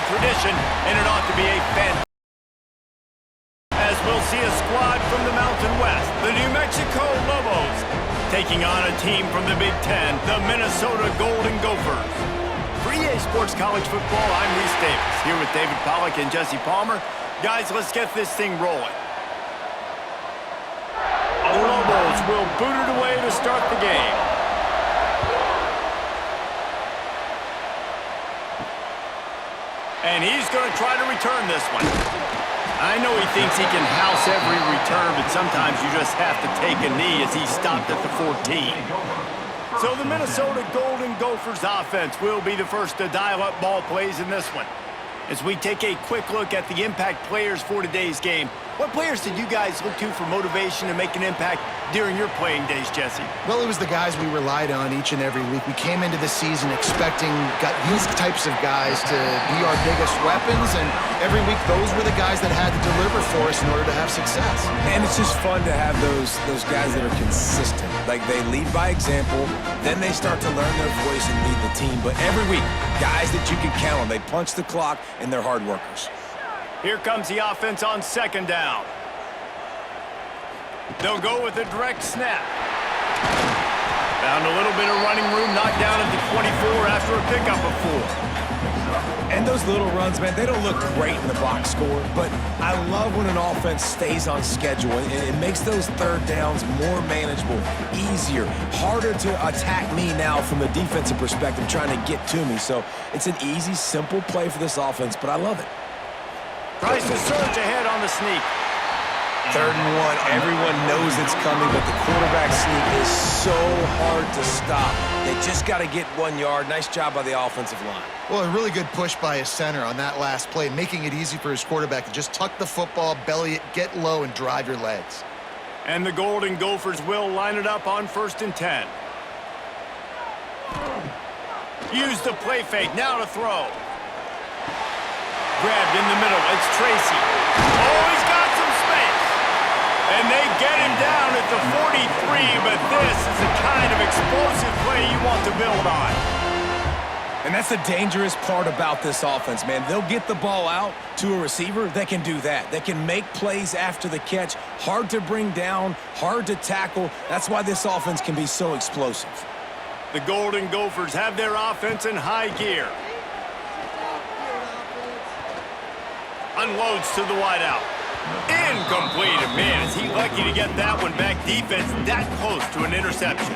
tradition, and it ought to be a fan. As we'll see a squad from the Mountain West, the New Mexico Lobos, taking on a team from the Big Ten, the Minnesota Golden Gophers. For EA Sports College Football, I'm Reese Davis, here with David Pollack and Jesse Palmer. Guys, let's get this thing rolling. The Lobos will boot it away to start the game. And he's going to try to return this one. I know he thinks he can house every return, but sometimes you just have to take a knee as he stopped at the 14. So the Minnesota Golden Gophers offense will be the first to dial up ball plays in this one. As we take a quick look at the impact players for today's game, what players did you guys look to for motivation to make an impact during your playing days, Jesse? Well, it was the guys we relied on each and every week. We came into the season expecting these types of guys to be our biggest weapons, and every week those were the guys that had to deliver for us in order to have success. And it's just fun to have those guys that are consistent. Like, they lead by example, then they start to learn their voice and lead the team. But every week, guys that you can count on, they punch the clock, and they're hard workers. Here comes the offense on second down. They'll go with a direct snap. Found a little bit of running room, knocked down at the 24 after a pickup of 4. And those little runs, man, they don't look great in the box score, but I love when an offense stays on schedule. It makes those third downs more manageable, easier, harder to attack me now from the defensive perspective trying to get to me. So it's an easy, simple play for this offense, but I love it. Tries to surge ahead on the sneak. 3rd and 1, everyone knows it's coming, but the quarterback sneak is so hard to stop. They just got to get 1 yard. Nice job by the offensive line. Well, a really good push by his center on that last play, making it easy for his quarterback to just tuck the football, belly it, get low, and drive your legs. And the Golden Gophers will line it up on 1st and 10. Use the play fake, now to throw. Grabbed in the middle, it's Tracy. Oh, he's got some space. And they get him down at the 43, but this is the kind of explosive play you want to build on. And that's the dangerous part about this offense, man. They'll get the ball out to a receiver. They can do that. They can make plays after the catch. Hard to bring down, hard to tackle. That's why this offense can be so explosive. The Golden Gophers have their offense in high gear. Unloads to the wideout. Incomplete. Man, is he lucky to get that one back. Defense that close to an interception.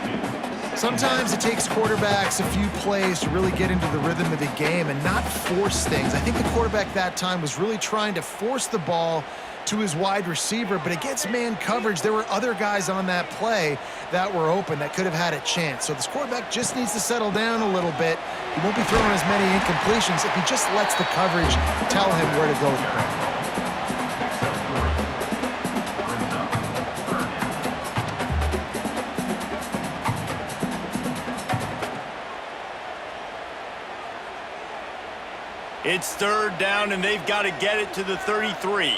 Sometimes it takes quarterbacks a few plays to really get into the rhythm of the game and not force things. I think the quarterback that time was really trying to force the ball to his wide receiver, but against man coverage, there were other guys on that play that were open that could have had a chance. So this quarterback just needs to settle down a little bit. He won't be throwing as many incompletions if he just lets the coverage tell him where to go from there. It's 3rd down, and they've got to get it to the 33.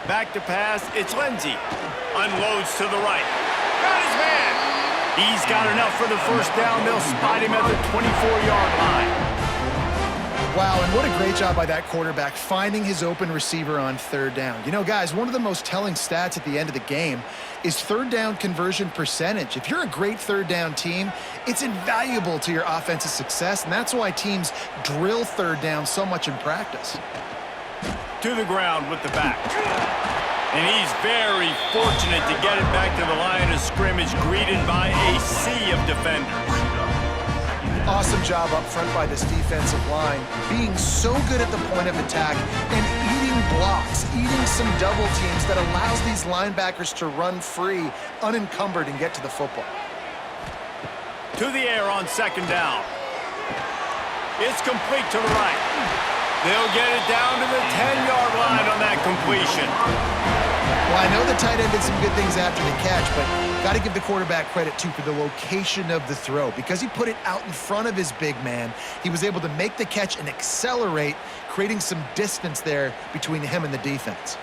Back to pass, it's Lindsey. Unloads to the right. Got his man. He's got enough for the 1st down. They'll spot him at the 24-yard line. Wow, and what a great job by that quarterback finding his open receiver on 3rd down. You know, guys, one of the most telling stats at the end of the game is 3rd down conversion percentage. If you're a great 3rd down team, it's invaluable to your offensive success, and that's why teams drill 3rd down so much in practice. To the ground with the back. And he's very fortunate to get it back to the line of scrimmage, greeted by a sea of defenders. Awesome job up front by this defensive line, being so good at the point of attack and eating blocks, eating some double teams that allows these linebackers to run free, unencumbered, and get to the football. To the air on 2nd down. It's complete to the right. They'll get it down to the 10-yard line on that completion. Well, I know the tight end did some good things after the catch, but got to give the quarterback credit, too, for the location of the throw. Because he put it out in front of his big man, he was able to make the catch and accelerate, creating some distance there between him and the defense.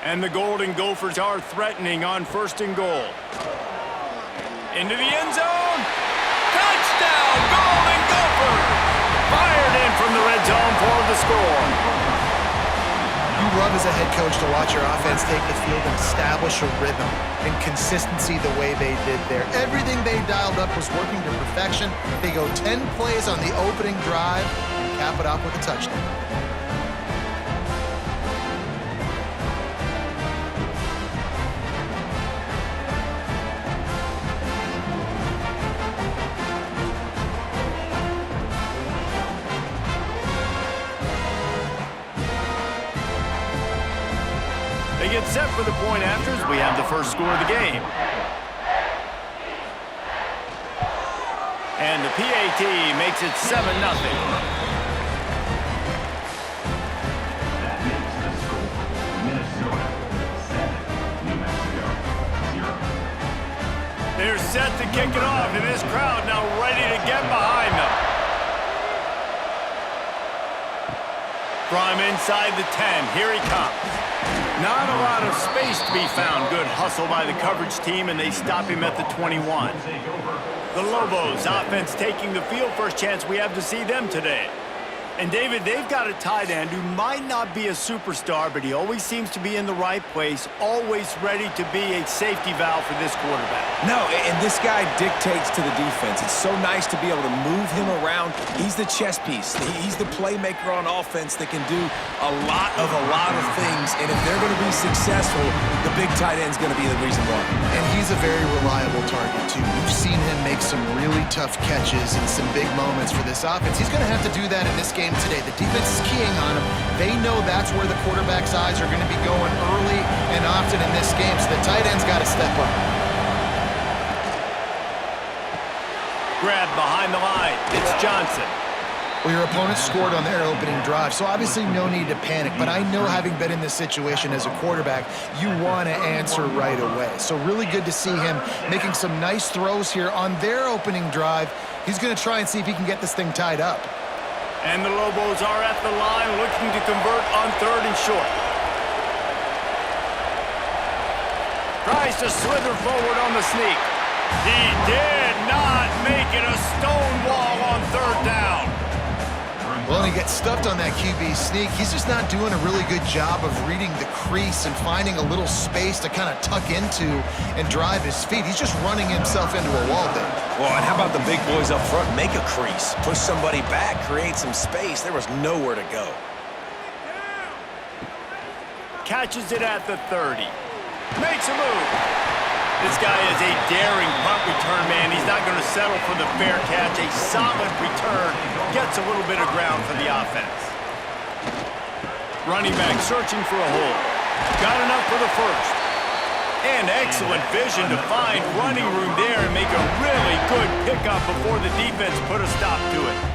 And the Golden Gophers are threatening on 1st and goal. Into the end zone. Touchdown, Golden Gophers! Fired in from the red score. You love as a head coach to watch your offense take the field and establish a rhythm and consistency the way they did there. Everything they dialed up was working to perfection. They go 10 plays on the opening drive and cap it off with a touchdown. They get set for the point afters. We have the first score of the game. And the PAT makes it 7-0. They're set to kick it off, and this crowd now ready to get behind them. From inside the 10, here he comes. Not a lot of space to be found. Good hustle by the coverage team, and they stop him at the 21. The Lobos offense taking the field. First chance we have to see them today. And, David, they've got a tight end who might not be a superstar, but he always seems to be in the right place, always ready to be a safety valve for this quarterback. No, and this guy dictates to the defense. It's so nice to be able to move him around. He's the chess piece. He's the playmaker on offense that can do a lot of things. And if they're going to be successful, the big tight end's going to be the reason why. And he's a very reliable target, too. We've seen him make some really tough catches and some big moments for this offense. He's going to have to do that in this game today. The defense is keying on him. They know that's where the quarterback's eyes are going to be going early and often in this game, so the tight end's got to step up. Grab behind the line. It's Johnson. Well, your opponent scored on their opening drive, so obviously no need to panic. But I know, having been in this situation as a quarterback, you want to answer right away. So really good to see him making some nice throws here on their opening drive. He's going to try and see if he can get this thing tied up. And the Lobos are at the line looking to convert on 3rd and short. Tries to slither forward on the sneak. He did not make it a stone wall on 3rd down. Well, and he gets stuffed on that QB sneak. He's just not doing a really good job of reading the crease and finding a little space to kind of tuck into and drive his feet. He's just running himself into a wall there. Well, and how about the big boys up front? Make a crease, push somebody back, create some space. There was nowhere to go. Catches it at the 30. Makes a move. This guy is a daring punt return man. He's not going to settle for the fair catch. A solid return. Gets a little bit of ground for the offense. Running back searching for a hole. Got enough for the first. And excellent vision to find running room there and make a really good pickup before the defense put a stop to it.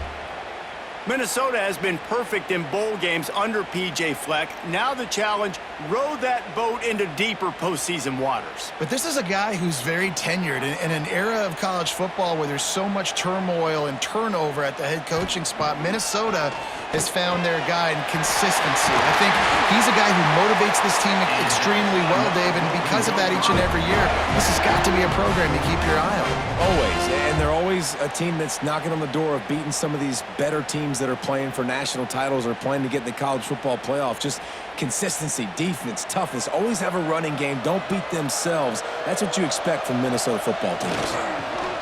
Minnesota has been perfect in bowl games under P.J. Fleck. Now the challenge, row that boat into deeper postseason waters. But this is a guy who's very tenured in an era of college football where there's so much turmoil and turnover at the head coaching spot. Minnesota has found their guy in consistency. I think he's a guy who motivates this team extremely well, Dave, and because of that each and every year, this has got to be a program to keep your eye on. Always, and they're always a team that's knocking on the door of beating some of these better teams that are playing for national titles or playing to get in the college football playoff. Just consistency, defense, toughness, always have a running game. Don't beat themselves. That's what you expect from Minnesota football teams.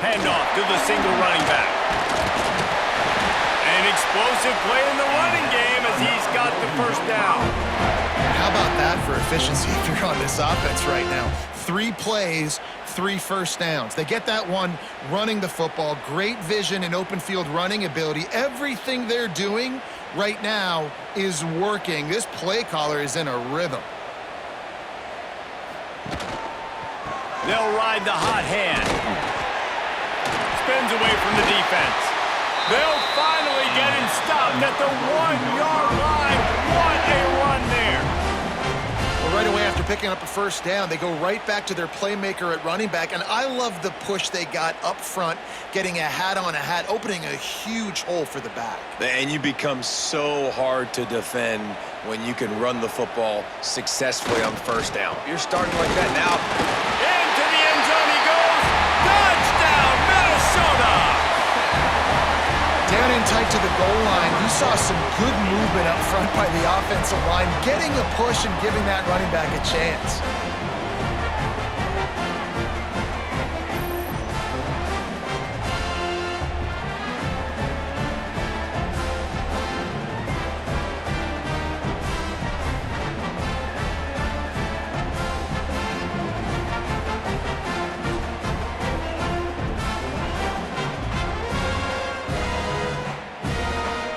Handoff to the single running back. An explosive play in the running game as he's got the first down. How about that for efficiency if you're on this offense right now? 3 plays, 3 first downs. They get that one running the football. Great vision and open field running ability. Everything they're doing right now is working. This play caller is in a rhythm. They'll ride the hot hand. Spins away from the defense. They'll finally get him stopped at the 1-yard line. What a run there. Well, right away after picking up a first down, they go right back to their playmaker at running back, and I love the push they got up front, getting a hat on a hat, opening a huge hole for the back. And you become so hard to defend when you can run the football successfully on first down. You're starting like that now. Into the end zone he goes. Touchdown, Minnesota! Down in tight to the goal line. You saw some good movement up front by the offensive line, getting a push and giving that running back a chance.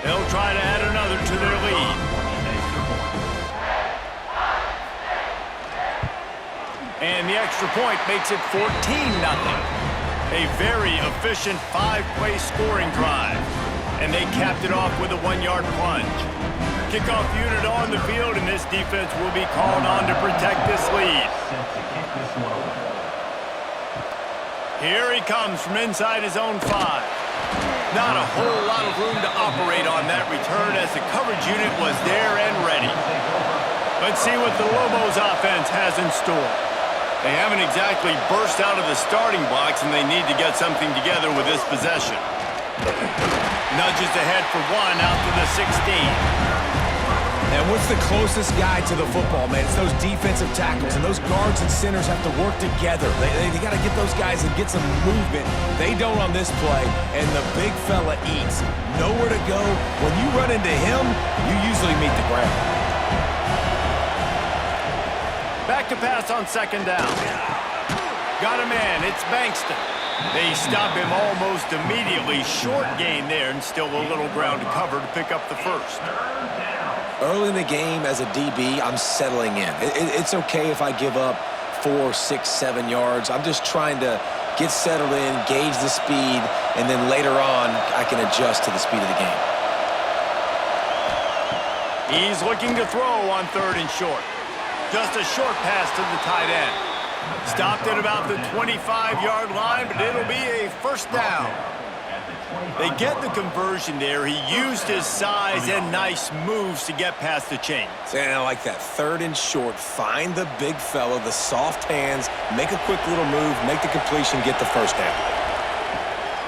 They'll try to add another to their lead. And the extra point makes it 14-0. A very efficient 5-play scoring drive. And they capped it off with a 1-yard plunge. Kickoff unit on the field, and this defense will be called on to protect this lead. Here he comes from inside his own 5. Not a whole lot of room to operate on that return as the coverage unit was there and ready. Let's see what the Lobos offense has in store. They haven't exactly burst out of the starting blocks, and they need to get something together with this possession. Nudges ahead for 1 out to the 16. And what's the closest guy to the football, man? It's those defensive tackles, and those guards and centers have to work together. They got to get those guys and get some movement. They don't on this play, and the big fella eats. Nowhere to go. When you run into him, you usually meet the ground. Back to pass on 2nd down. Got a man. It's Bankston. They stop him almost immediately. Short gain there, and still a little ground to cover to pick up the first. Early in the game as a DB, I'm settling in. It's okay if I give up 4, 6, 7 yards. I'm just trying to get settled in, gauge the speed, and then later on, I can adjust to the speed of the game. He's looking to throw on 3rd and short. Just a short pass to the tight end. Stopped at about the 25-yard line, but it'll be a 1st down. They get the conversion there. He used his size and nice moves to get past the chains. And I like that 3rd and short. Find the big fella, the soft hands, make a quick little move, make the completion, get the 1st down.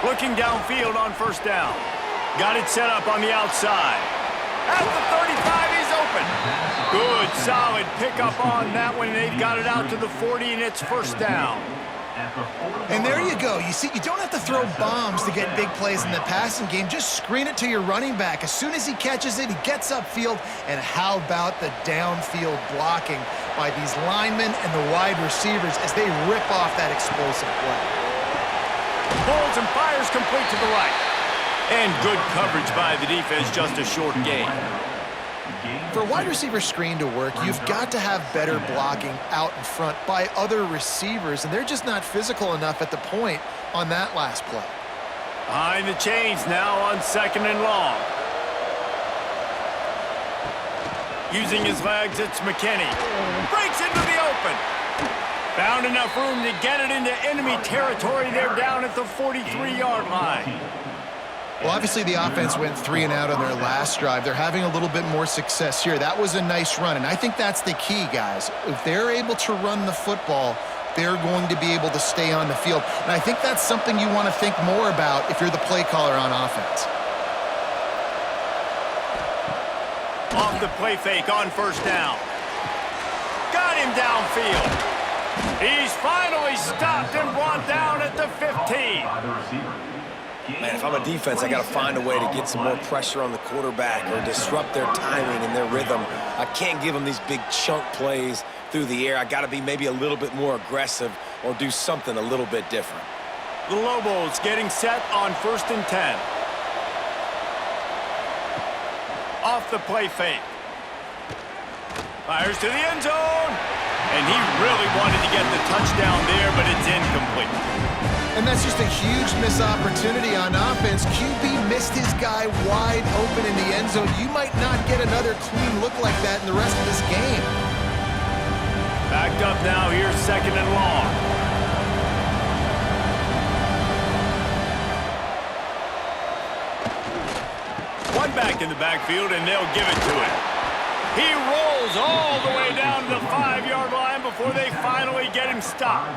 Looking downfield on 1st down. Got it set up on the outside. At the 35, he's open. Good, solid pickup on that one. They've got it out to the 40, and it's 1st down. And there you go. You see, you don't have to throw bombs to get big plays in the passing game. Just screen it to your running back. As soon as he catches it, he gets upfield. And how about the downfield blocking by these linemen and the wide receivers as they rip off that explosive play. Pulls and fires complete to the right. And good coverage by the defense, just a short gain. For a wide receiver screen to work, you've got to have better blocking out in front by other receivers, and they're just not physical enough at the point on that last play. Behind the chains now on 2nd and long. Using his legs, it's McKinney. Breaks into the open. Found enough room to get it into enemy territory. They're down at the 43-yard line. Well, obviously the offense went 3 and out on their last drive. They're having a little bit more success here. That was a nice run, and I think that's the key, guys. If they're able to run the football, they're going to be able to stay on the field. And I think that's something you want to think more about if you're the play caller on offense. Off the play fake on 1st down. Got him downfield. He's finally stopped and brought down at the 15. Man, if I'm a defense, I got to find a way to get some more pressure on the quarterback or disrupt their timing and their rhythm. I can't give them these big chunk plays through the air. I got to be maybe a little bit more aggressive or do something a little bit different. The Lobos getting set on 1st and 10. Off the play fake. Fires to the end zone. And he really wanted to get the touchdown there, but it's incomplete. And that's just a huge missed opportunity on offense. QB missed his guy wide open in the end zone. You might not get another clean look like that in the rest of this game. Backed up now, here's 2nd and long. One back in the backfield, and they'll give it to him. He rolls all the way down to the 5-yard line before they finally get him stopped.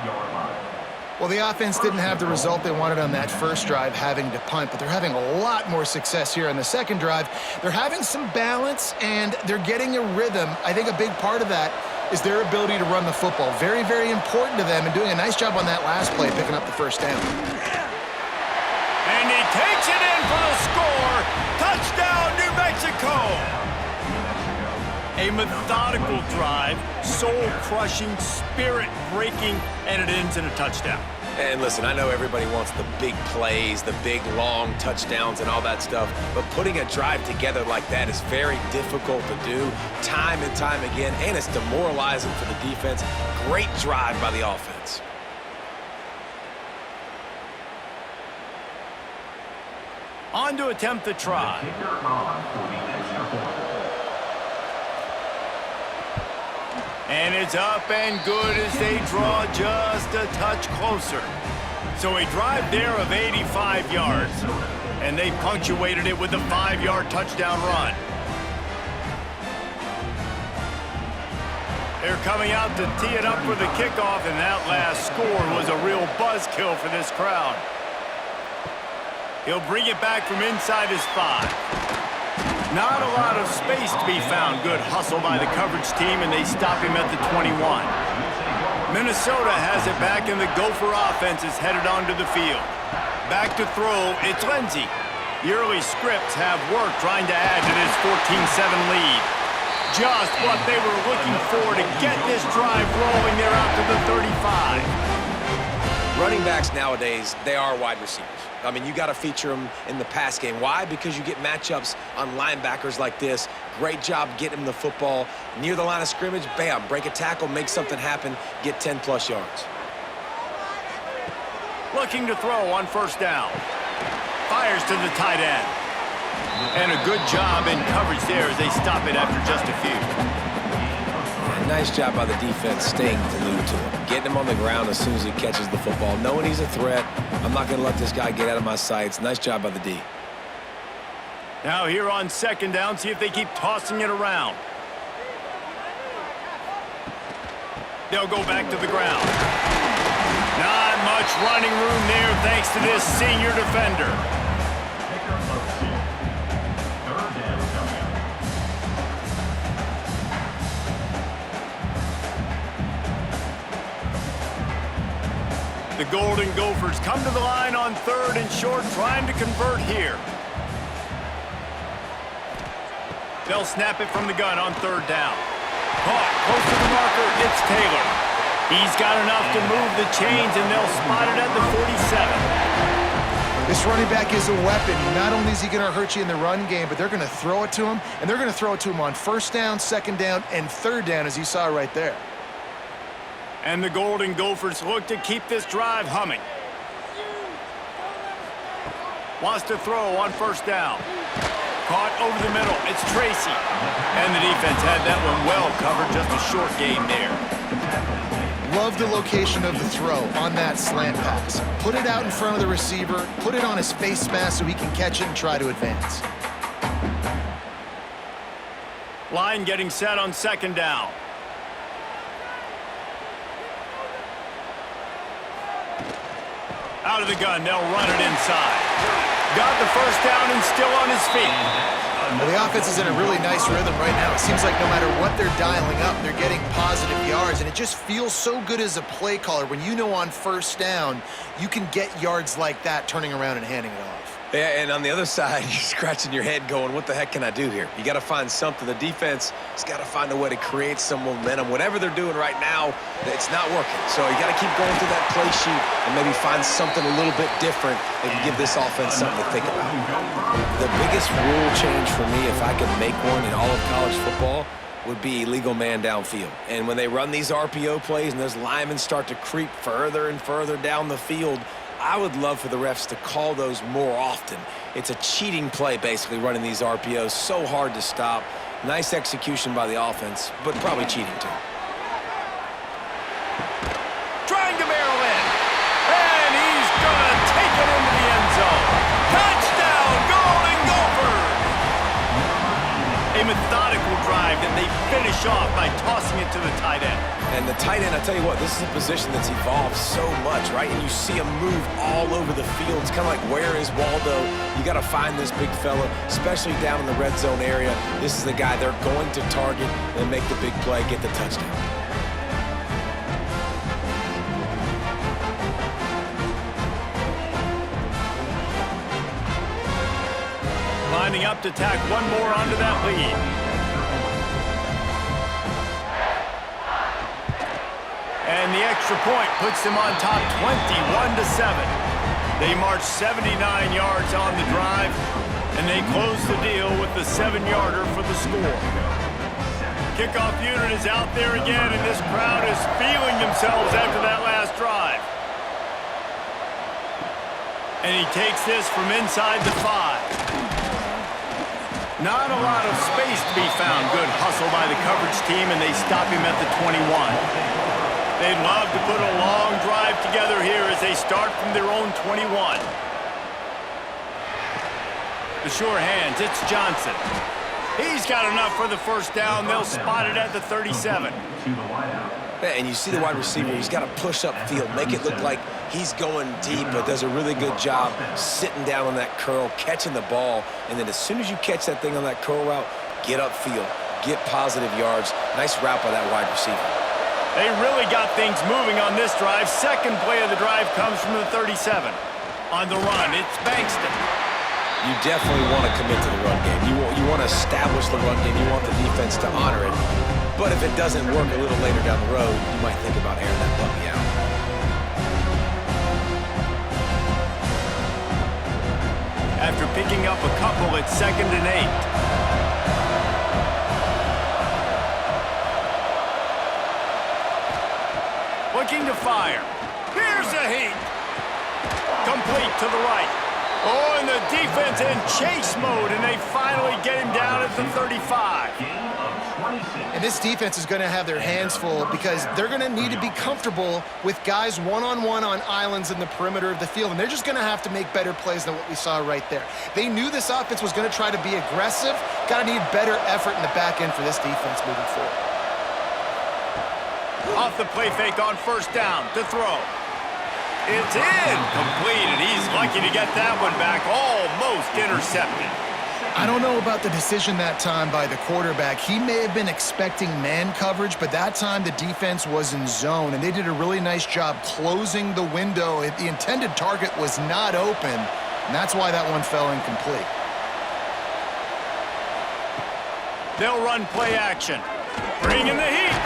Well, the offense didn't have the result they wanted on that first drive, having to punt, but they're having a lot more success here on the second drive. They're having some balance, and they're getting a rhythm. I think a big part of that is their ability to run the football. Very, very important to them, and doing a nice job on that last play, picking up the first down. And he takes it in for the score. Touchdown, New Mexico! A methodical drive, soul-crushing, spirit-breaking, and it ends in a touchdown. And listen, I know everybody wants the big plays, the big, long touchdowns and all that stuff, but putting a drive together like that is very difficult to do time and time again, and it's demoralizing for the defense. Great drive by the offense. On to attempt the try. And it's up and good as they draw just a touch closer. So a drive there of 85 yards. And they punctuated it with a 5-yard touchdown run. They're coming out to tee it up for the kickoff, and that last score was a real buzzkill for this crowd. He'll bring it back from inside his 5. Not a lot of space to be found. Good hustle by the coverage team, and they stop him at the 21. Minnesota has it back, and the Gopher offense is headed onto the field. Back to throw, it's Lindsey. The early scripts have worked trying to add to this 14-7 lead. Just what they were looking for to get this drive rolling. They're out to the 35. Running backs nowadays, they are wide receivers. I mean, you got to feature them in the pass game. Why? Because you get matchups on linebackers like this. Great job getting them the football. Near the line of scrimmage, bam, break a tackle, make something happen, get 10-plus yards. Looking to throw on first down. Fires to the tight end. And a good job in coverage there as they stop it after just a few. Nice job by the defense staying glued to him. Getting him on the ground as soon as he catches the football. Knowing he's a threat. I'm not going to let this guy get out of my sights. Nice job by the D. Now here on second down, see if they keep tossing it around. They'll go back to the ground. Not much running room there thanks to this senior defender. The Golden Gophers come to the line on third and short, trying to convert here. They'll snap it from the gun on third down. Caught close to the marker, it's Taylor. He's got enough to move the chains, and they'll spot it at the 47. This running back is a weapon. Not only is he going to hurt you in the run game, but they're going to throw it to him, and they're going to throw it to him on first down, second down, and third down, as you saw right there. And the Golden Gophers look to keep this drive humming. Wants to throw on first down. Caught over the middle. It's Tracy. And the defense had that one well covered. Just a short gain there. Love the location of the throw on that slant pass. Put it out in front of the receiver. Put it on his face mask so he can catch it and try to advance. Line getting set on second down. Out of the gun, they'll run it inside. Got the first down and still on his feet. Well, the offense is in a really nice rhythm right now. It seems like no matter what they're dialing up, they're getting positive yards, and it just feels so good as a play caller when you know on first down you can get yards like that turning around and handing it off. Yeah, and on the other side, you're scratching your head going, what the heck can I do here? You got to find something. The defense has got to find a way to create some momentum. Whatever they're doing right now, it's not working. So you got to keep going through that play sheet and maybe find something a little bit different that can give this offense something to think about. The biggest rule change for me, if I could make one in all of college football, would be illegal man downfield. And when they run these RPO plays and those linemen start to creep further and further down the field, I would love for the refs to call those more often. It's a cheating play, basically, running these RPOs. So hard to stop. Nice execution by the offense, but probably cheating, too. Trying to barrel in. And he's going to take it into the end zone. Touchdown, Golden Gophers! A methodical drive that they finish off by tossing it to the tight end. And the tight end, I tell you what, this is a position that's evolved so much, right? And you see him move all over the field. It's kind of like, where is Waldo? You got to find this big fella, especially down in the red zone area. This is the guy they're going to target and make the big play, get the touchdown. Lining up to tack one more onto that lead. And the extra point puts them on top 21-7. They march 79 yards on the drive, and they close the deal with the 7-yarder for the score. Kickoff unit is out there again, and this crowd is feeling themselves after that last drive. And he takes this from inside the 5. Not a lot of space to be found. Good hustle by the coverage team, and they stop him at the 21. They'd love to put a long drive together here as they start from their own 21. The sure hands, it's Johnson. He's got enough for the first down. They'll spot it at the 37. And you see the wide receiver, he's got to push up field, make it look like he's going deep, but does a really good job sitting down on that curl, catching the ball, and then as soon as you catch that thing on that curl route, get upfield, get positive yards. Nice route by that wide receiver. They really got things moving on this drive. Second play of the drive comes from the 37. On the run, it's Bankston. You definitely want to commit to the run game. You want to establish the run game. You want the defense to honor it. But if it doesn't work a little later down the road, you might think about airing that puppy out. After picking up a couple, it's 2nd and 8. Looking to fire. Here's a heat. Complete to the right. Oh, and the defense in chase mode, and they finally get him down at the 35. And this defense is going to have their hands full because they're going to need to be comfortable with guys one-on-one on islands in the perimeter of the field, and they're just going to have to make better plays than what we saw right there. They knew this offense was going to try to be aggressive. Got to need better effort in the back end for this defense moving forward. Off the play fake on first down to throw. It's incomplete, and he's lucky to get that one back, almost intercepted. I don't know about the decision that time by the quarterback. He may have been expecting man coverage, but that time the defense was in zone, and they did a really nice job closing the window. The intended target was not open, and that's why that one fell incomplete. They'll run play action. Bring in the heat.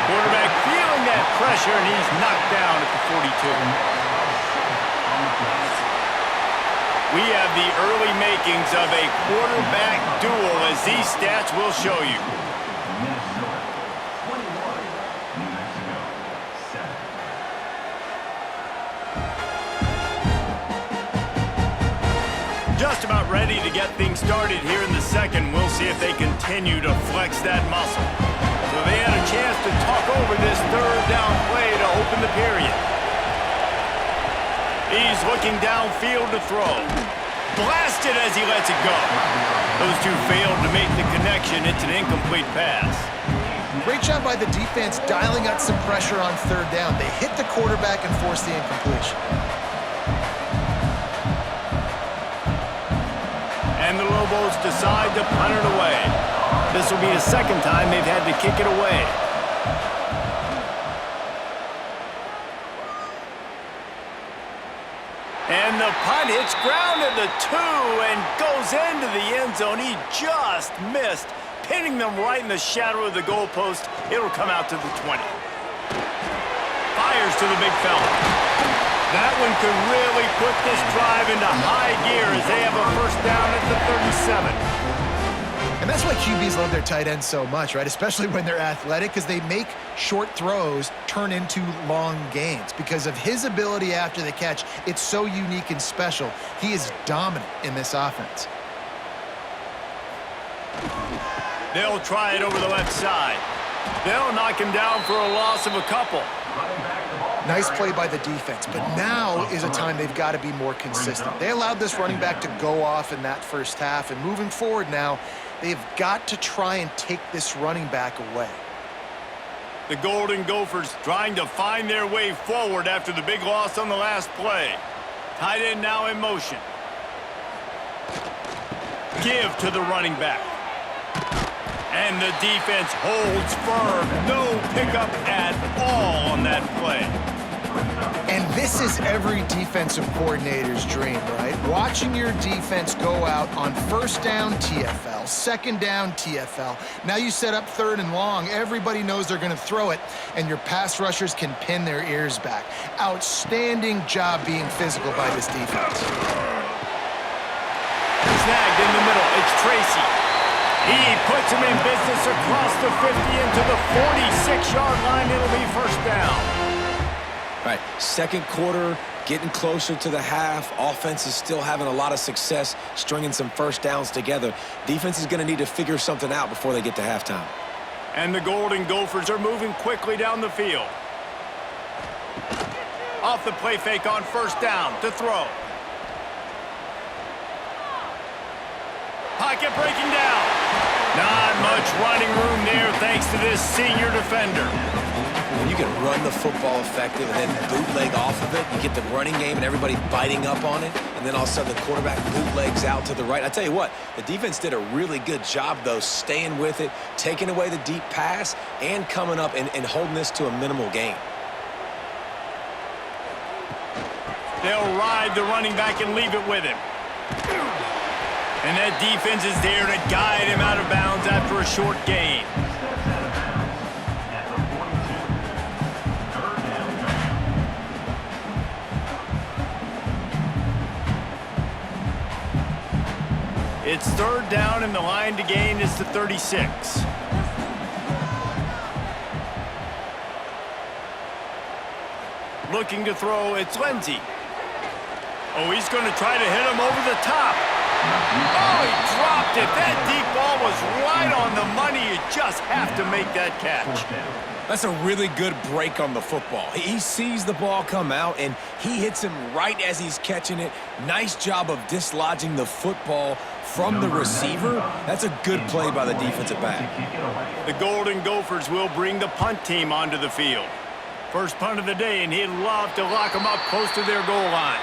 Quarterback feeling that pressure, and he's knocked down at the 42. We have the early makings of a quarterback duel, as these stats will show you. Just about ready to get things started here in the second. We'll see if they continue to flex that muscle. So they had a chance to talk over this third down play to open the period. He's looking downfield to throw. Blasted as he lets it go. Those two failed to make the connection. It's an incomplete pass. Great job by the defense dialing out some pressure on third down. They hit the quarterback and forced the incompletion. And the Lobos decide to punt it away. This will be the second time they've had to kick it away. And the punt hits ground at the 2 and goes into the end zone. He just missed, pinning them right in the shadow of the goalpost. It'll come out to the 20. Fires to the big fella. That one could really put this drive into high gear as they have a first down at the 37. And that's why QBs love their tight ends so much, right? Especially when they're athletic, because they make short throws turn into long gains. Because of his ability after the catch, it's so unique and special. He is dominant in this offense. They'll try it over the left side. They'll knock him down for a loss of a couple. Nice play by the defense, but now is a time they've got to be more consistent. They allowed this running back to go off in that first half, and moving forward now, They've got to try and take this running back away. The Golden Gophers trying to find their way forward after the big loss on the last play. Tight end now in motion. Give to the running back. And the defense holds firm. No pickup at all on that play. And this is every defensive coordinator's dream, right? Watching your defense go out on first down TFL, second down TFL. Now you set up third and long. Everybody knows they're going to throw it, and your pass rushers can pin their ears back. Outstanding job being physical by this defense. Snagged in the middle. It's Tracy. He puts him in business across the 50 into the 46-yard line. It'll be first down. Right, second quarter, getting closer to the half. Offense is still having a lot of success stringing some first downs together. Defense is going to need to figure something out before they get to halftime. And the Golden Gophers are moving quickly down the field. Off the play fake on first down to throw. Pocket breaking down. Not much running room there thanks to this senior defender. When you can run the football effective and then bootleg off of it, you get the running game and everybody biting up on it, and then all of a sudden the quarterback bootlegs out to the right. I tell you what, the defense did a really good job, though, staying with it, taking away the deep pass, and coming up and holding this to a minimal gain. They'll ride the running back and leave it with him. And that defense is there to guide him out of bounds after a short gain. It's third down, and the line to gain is the 36. Looking to throw, it's Lindsey. Oh, he's going to try to hit him over the top. Oh, he dropped it. That deep ball was right on the money. You just have to make that catch. That's a really good break on the football. He sees the ball come out, and he hits him right as he's catching it. Nice job of dislodging the football from the receiver. That's a good play by the defensive back. The Golden Gophers will bring the punt team onto the field. First punt of the day, and he'd love to lock them up close to their goal line.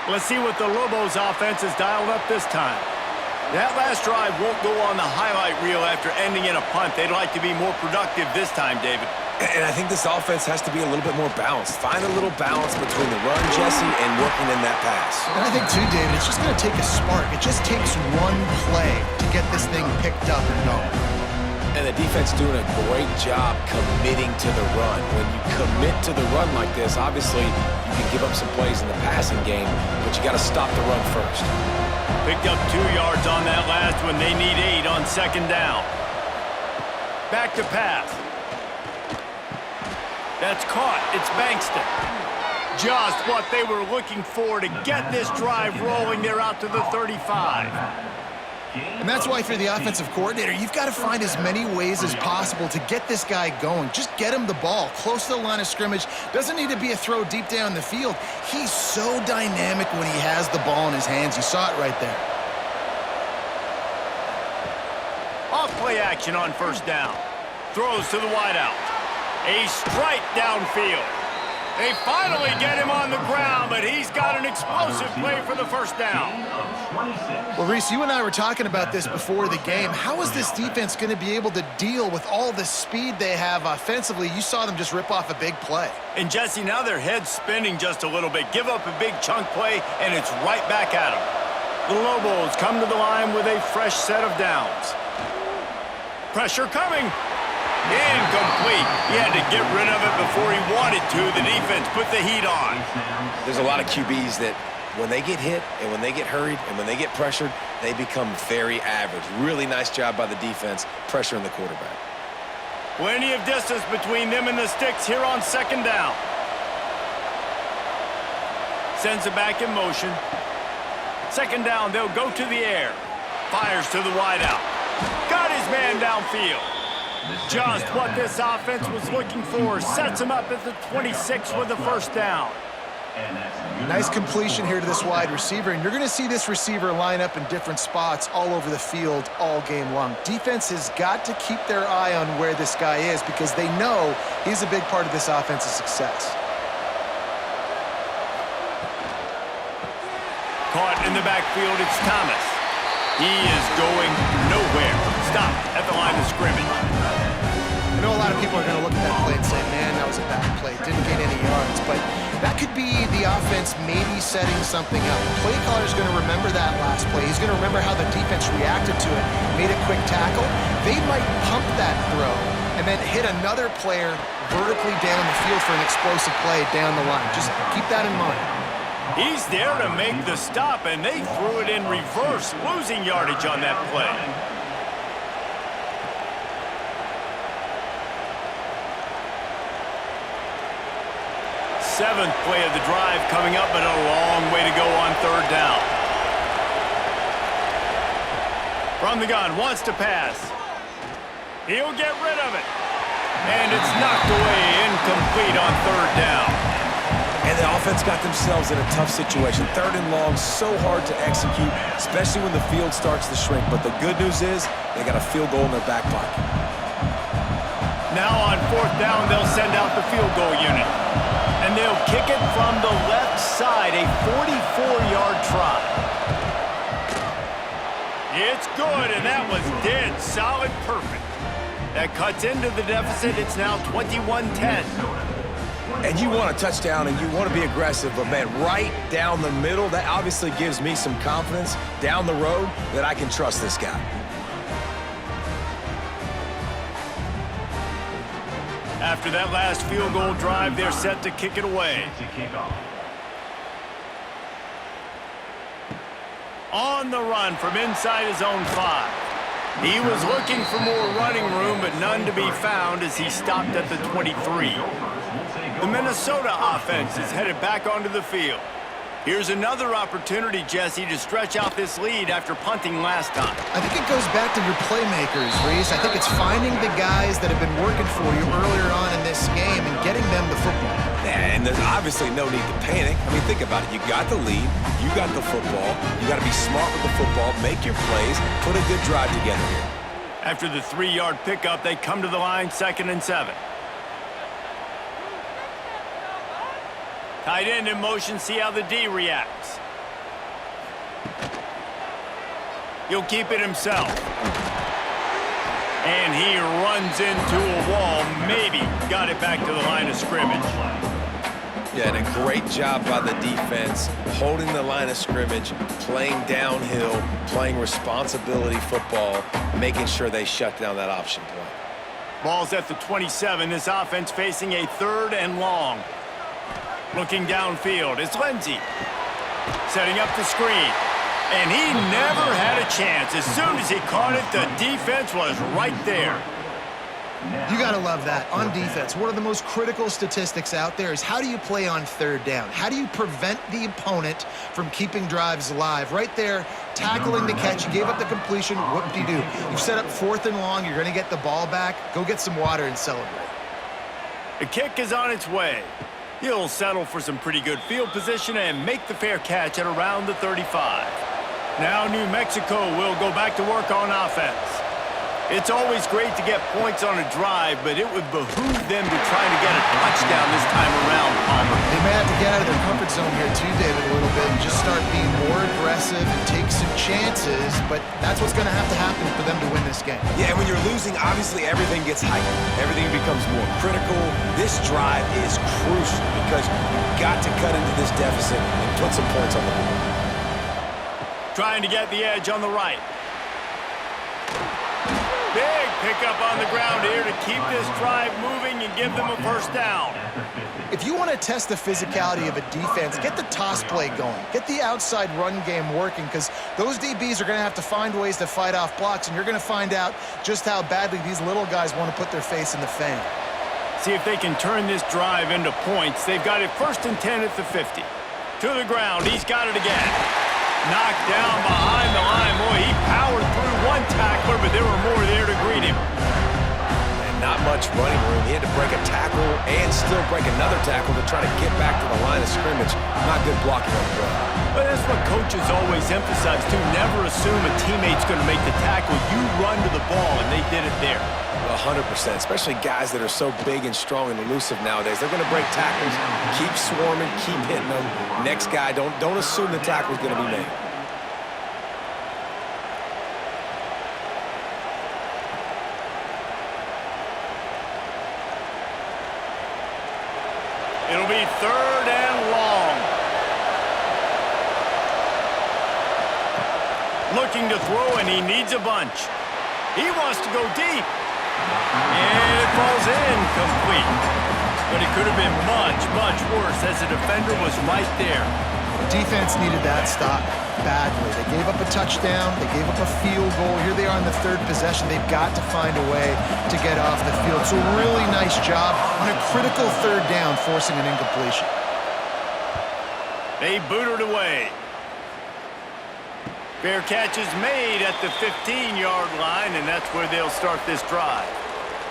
Let's see what the Lobos offense has dialed up this time. That last drive won't go on the highlight reel after ending in a punt. They'd like to be more productive this time, David. And I think this offense has to be a little bit more balanced. Find a little balance between the run, Jesse, and working in that pass. And I think, too, David, it's just going to take a spark. It just takes one play to get this thing picked up and going. And the defense doing a great job committing to the run. When you commit to the run like this, obviously you can give up some plays in the passing game, but you got to stop the run first. Picked up 2 yards on that last one. They need 8 on second down. Back to pass. That's caught. It's Bankston. Just what they were looking for to get this drive rolling. They're out to the 35. And that's why, for the offensive coordinator, you've got to find as many ways as possible to get this guy going. Just get him the ball close to the line of scrimmage. Doesn't need to be a throw deep down the field. He's so dynamic when he has the ball in his hands. You saw it right there. Off play action on first down. Throws to the wideout. A strike downfield. They finally get him on the ground, but he's got an explosive play for the first down. Well, Reese, you and I were talking about this before the game. How is this defense going to be able to deal with all the speed they have offensively? You saw them just rip off a big play. And, Jesse, now their head's spinning just a little bit. Give up a big chunk play, and it's right back at them. The Lobos come to the line with a fresh set of downs. Pressure coming. Incomplete. He had to get rid of it before he wanted to. The defense put the heat on. There's a lot of QBs that when they get hit and when they get hurried and when they get pressured, they become very average. Really nice job by the defense pressuring the quarterback. Plenty of distance between them and the sticks here on second down. Sends it back in motion. Second down, they'll go to the air. Fires to the wideout. Got his man downfield. Just what this offense was looking for. Sets him up at the 26 with the first down. Nice completion here to this wide receiver, and you're going to see this receiver line up in different spots all over the field all game long. Defense has got to keep their eye on where this guy is because they know he's a big part of this offense's success. Caught in the backfield, it's Thomas. He is going nowhere. Stopped at the line of scrimmage. I know a lot of people are going to look at that play and say, man, that was a bad play. Didn't gain any yards, but that could be the offense maybe setting something up. The play caller is going to remember that last play. He's going to remember how the defense reacted to it, made a quick tackle. They might pump that throw and then hit another player vertically down the field for an explosive play down the line. Just keep that in mind. He's there to make the stop, and they threw it in reverse, losing yardage on that play. Seventh play of the drive coming up, but a long way to go on third down. From the gun, wants to pass. He'll get rid of it. And it's knocked away, incomplete on third down. And the offense got themselves in a tough situation. Third and long, so hard to execute, especially when the field starts to shrink. But the good news is they got a field goal in their back pocket. Now on fourth down, they'll send out the field goal unit. And they'll kick it from the left side, a 44-yard try. It's good, and that was dead solid perfect. That cuts into the deficit. It's now 21-10. And you want a touchdown, and you want to be aggressive, but, man, right down the middle, that obviously gives me some confidence down the road that I can trust this guy. After that last field goal drive, they're set to kick it away. On the run from inside his own 5. He was looking for more running room, but none to be found as he stopped at the 23. The Minnesota offense is headed back onto the field. Here's another opportunity, Jesse, to stretch out this lead after punting last time. I think it goes back to your playmakers, Reese. I think it's finding the guys that have been working for you earlier on in this game and getting them the football. And there's obviously no need to panic. I mean, think about it. You got the lead. You got the football. You got to be smart with the football, make your plays, put a good drive together here. After the 3-yard pickup, they come to the line, 2nd and 7. Tight end in motion, see how the D reacts. He'll keep it himself. And he runs into a wall, maybe got it back to the line of scrimmage. Yeah, and a great job by the defense, holding the line of scrimmage, playing downhill, playing responsibility football, making sure they shut down that option play. Ball's at the 27. This offense facing a 3rd and long. Looking downfield, it's Lindsey. Setting up the screen. And he never had a chance. As soon as he caught it, the defense was right there. You got to love that. On defense, one of the most critical statistics out there is how do you play on 3rd down? How do you prevent the opponent from keeping drives alive? Right there, tackling the catch. You gave up the completion. Whoop-de-doo. You've set up 4th and long. You're going to get the ball back. Go get some water and celebrate. The kick is on its way. He'll settle for some pretty good field position and make the fair catch at around the 35. Now New Mexico will go back to work on offense. It's always great to get points on a drive, but it would behoove them to try to get a touchdown this time around, Palmer. They may have to get out of their comfort zone here too, David, a little bit and just start being more aggressive and take some chances, but that's what's going to happen for them to win this game. Yeah, and when you're losing, obviously everything gets heightened. Everything becomes more critical. This drive is crucial because you've got to cut into this deficit and put some points on the board. Trying to get the edge on the right. Big pickup on the ground here to keep this drive moving and give them a 1st down. If you want to test the physicality of a defense, get the toss play going. Get the outside run game working because those DBs are going to have to find ways to fight off blocks, and you're going to find out just how badly these little guys want to put their face in the fan. See if they can turn this drive into points. They've got it 1st and 10 at the 50. To the ground. He's got it again. Knocked down behind the line. Boy, he powered through one tackler, but there were more there to greet him. And not much much running room. He had to break a tackle and still break another tackle to try to get back to the line of scrimmage. Not good blocking on the play. But that's what coaches always emphasize, too. Never assume a teammate's going to make the tackle. You run to the ball, and they did it there. 100%, especially guys that are so big and strong and elusive nowadays. They're going to break tackles, keep swarming, keep hitting them. Next guy, don't assume the tackle's going to be made. It'll be 3rd and long. Looking to throw, and he needs a bunch. He wants to go deep. And it falls incomplete. But it could have been much, much worse as the defender was right there. Defense needed that stop badly. They gave up a touchdown. They gave up a field goal. Here they are on the 3rd possession. They've got to find a way to get off the field. So really nice job on a critical 3rd down, forcing an incompletion. They boot it away. Fair catch is made at the 15-yard line, and that's where they'll start this drive.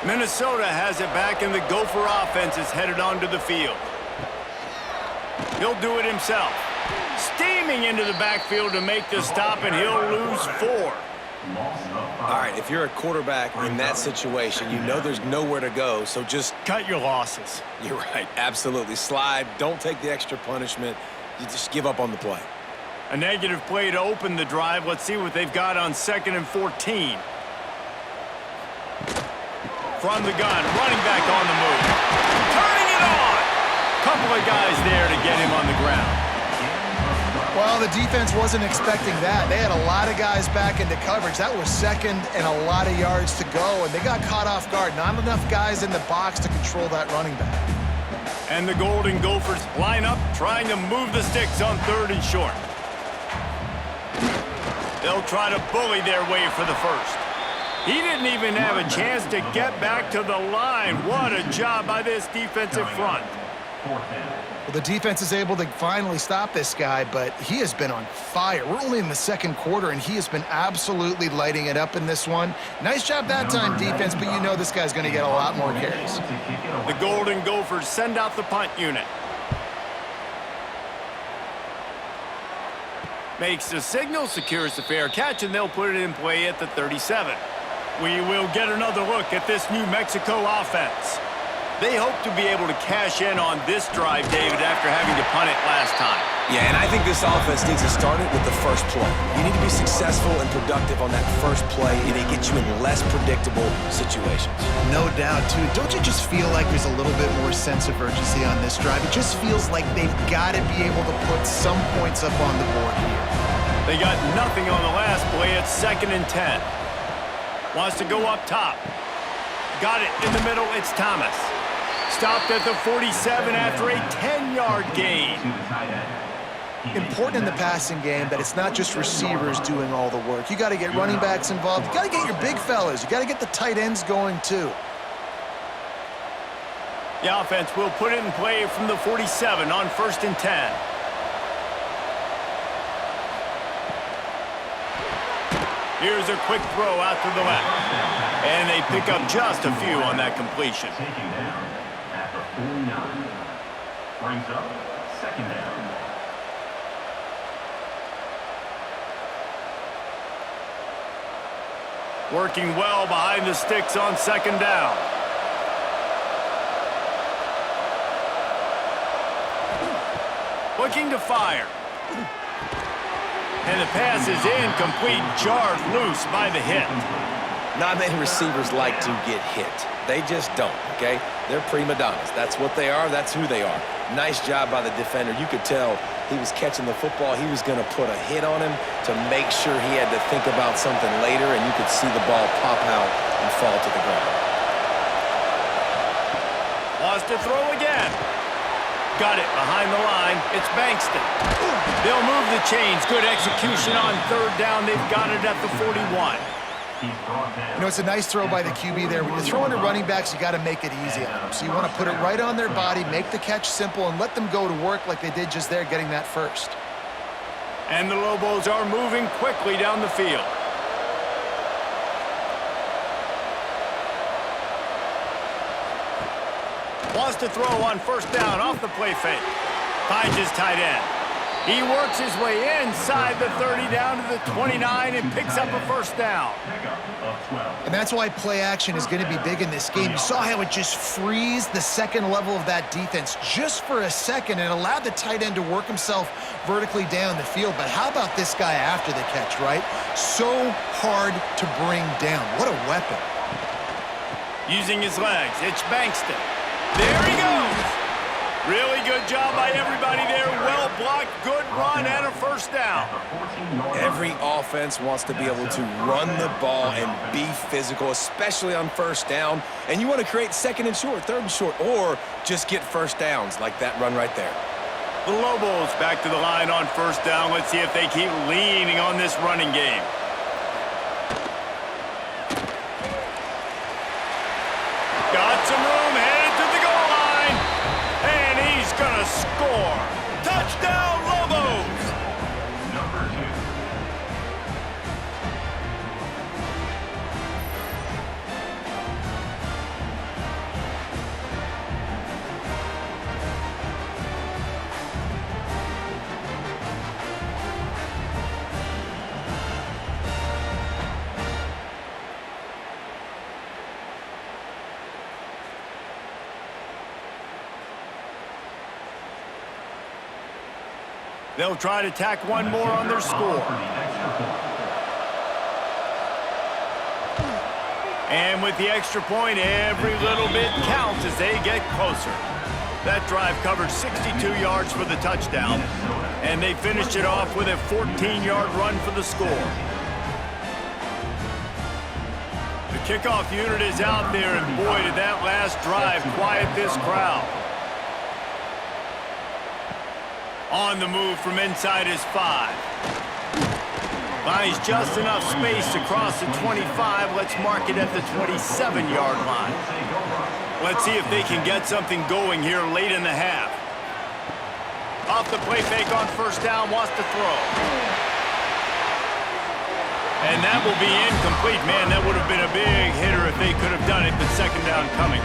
Minnesota has it back, and the Gopher offense is headed onto the field. He'll do it himself. Steaming into the backfield to make the stop, and he'll lose 4. All right, if you're a quarterback in that situation, you know there's nowhere to go, so just cut your losses. You're right, absolutely. Slide, don't take the extra punishment. You just give up on the play. A negative play to open the drive. Let's see what they've got on 2nd and 14. From the gun, running back on the move. Turning it on! Couple of guys there to get him on the ground. Well, the defense wasn't expecting that. They had a lot of guys back into coverage. That was 2nd and a lot of yards to go, and they got caught off guard. Not enough guys in the box to control that running back. And the Golden Gophers line up, trying to move the sticks on 3rd and short. They'll try to bully their way for the first. He didn't even have a chance to get back to the line. What a job by this defensive front. Well, the defense is able to finally stop this guy, but he has been on fire. We're only in the 2nd quarter, and he has been absolutely lighting it up in this one. Nice job that time, defense, but you know this guy's going to get a lot more carries. The Golden Gophers send out the punt unit. Makes the signal, secures the fair catch, and they'll put it in play at the 37. We will get another look at this New Mexico offense. They hope to be able to cash in on this drive, David, after having to punt it last time. Yeah, and I think this offense needs to start it with the first play. You need to be successful and productive on that first play, and it gets you in less predictable situations. No doubt, too. Don't you just feel like there's a little bit more sense of urgency on this drive? It just feels like they've got to be able to put some points up on the board here. They got nothing on the last play. It's 2nd and 10. Wants to go up top. Got it in the middle. It's Thomas. Stopped at the 47 after a 10-yard gain. Important in the passing game that it's not just receivers doing all the work. You got to get running backs involved. You got to get your big fellas. You got to get the tight ends going too. The offense will put it in play from the 47 on 1st and 10. Here's a quick throw out to the left. And they pick up just a few on that completion. Brings up 2nd down. Working well behind the sticks on 2nd down. Looking to fire. And the pass is incomplete, jarred loose by the hit. Not many receivers like to get hit. They just don't, okay? They're prima donnas. That's what they are. That's who they are. Nice job by the defender. You could tell he was catching the football. He was going to put a hit on him to make sure he had to think about something later, and you could see the ball pop out and fall to the ground. Wants to throw again. Got it behind the line. It's Bankston. They'll move the chains. Good execution on 3rd down. They've got it at the 41. You know, it's a nice throw by the QB there. When you're throwing to running backs, you got to make it easy on them. So you want to put it right on their body, make the catch simple, and let them go to work like they did just there, getting that first. And the Lobos are moving quickly down the field. Wants to throw on first down off the play fake. Finds his tight end. He works his way inside the 30 down to the 29 and picks up a first down. And that's why play action is going to be big in this game. You saw how it just frees the second level of that defense just for a second and allowed the tight end to work himself vertically down the field. But how about this guy after the catch, right? So hard to bring down. What a weapon. Using his legs, it's Bankston. There he goes. Really good job by everybody there. Well blocked, good run, and a first down. Every offense wants to be able to run the ball and be physical, especially on first down. And you want to create second and short, third and short, or just get first downs like that run right there. The Lobos back to the line on first down. Let's see if they keep leaning on this running game. Got some room, headed to the goal line. And he's gonna score. Touchdown, Lobos! Number 2. They'll try to tack one more on their score. And with the extra point, every little bit counts as they get closer. That drive covered 62 yards for the touchdown, and they finished it off with a 14-yard run for the score. The kickoff unit is out there, and boy, did that last drive quiet this crowd. On the move from inside his 5. Finds just enough space to cross the 25. Let's mark it at the 27-yard line. Let's see if they can get something going here late in the half. Off the play fake on first down, wants to throw. And that will be incomplete. Man, that would have been a big hitter if they could have done it, but second down coming.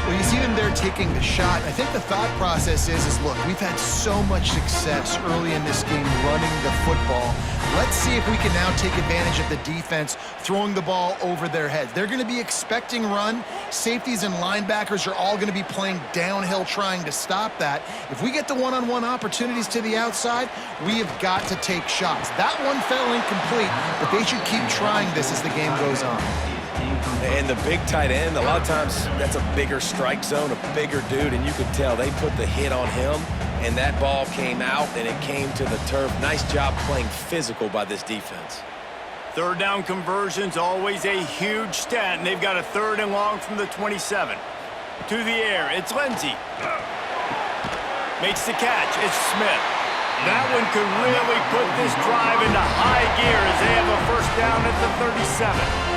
Well, you see them there taking the shot. I think the thought process is look, we've had so much success early in this game running the football. Let's see if we can now take advantage of the defense throwing the ball over their heads. They're going to be expecting run. Safeties and linebackers are all going to be playing downhill trying to stop that. If we get the one-on-one opportunities to the outside, we have got to take shots. That one fell incomplete, but they should keep trying this as the game goes on. And the big tight end, a lot of times that's a bigger strike zone, a bigger dude, and you could tell they put the hit on him, and that ball came out, and it came to the turf. Nice job playing physical by this defense. Third down conversion's always a huge stat, and they've got a third and long from the 27. To the air, it's Lindsey. Makes the catch, it's Smith. That one could really put this drive into high gear as they have a first down at the 37.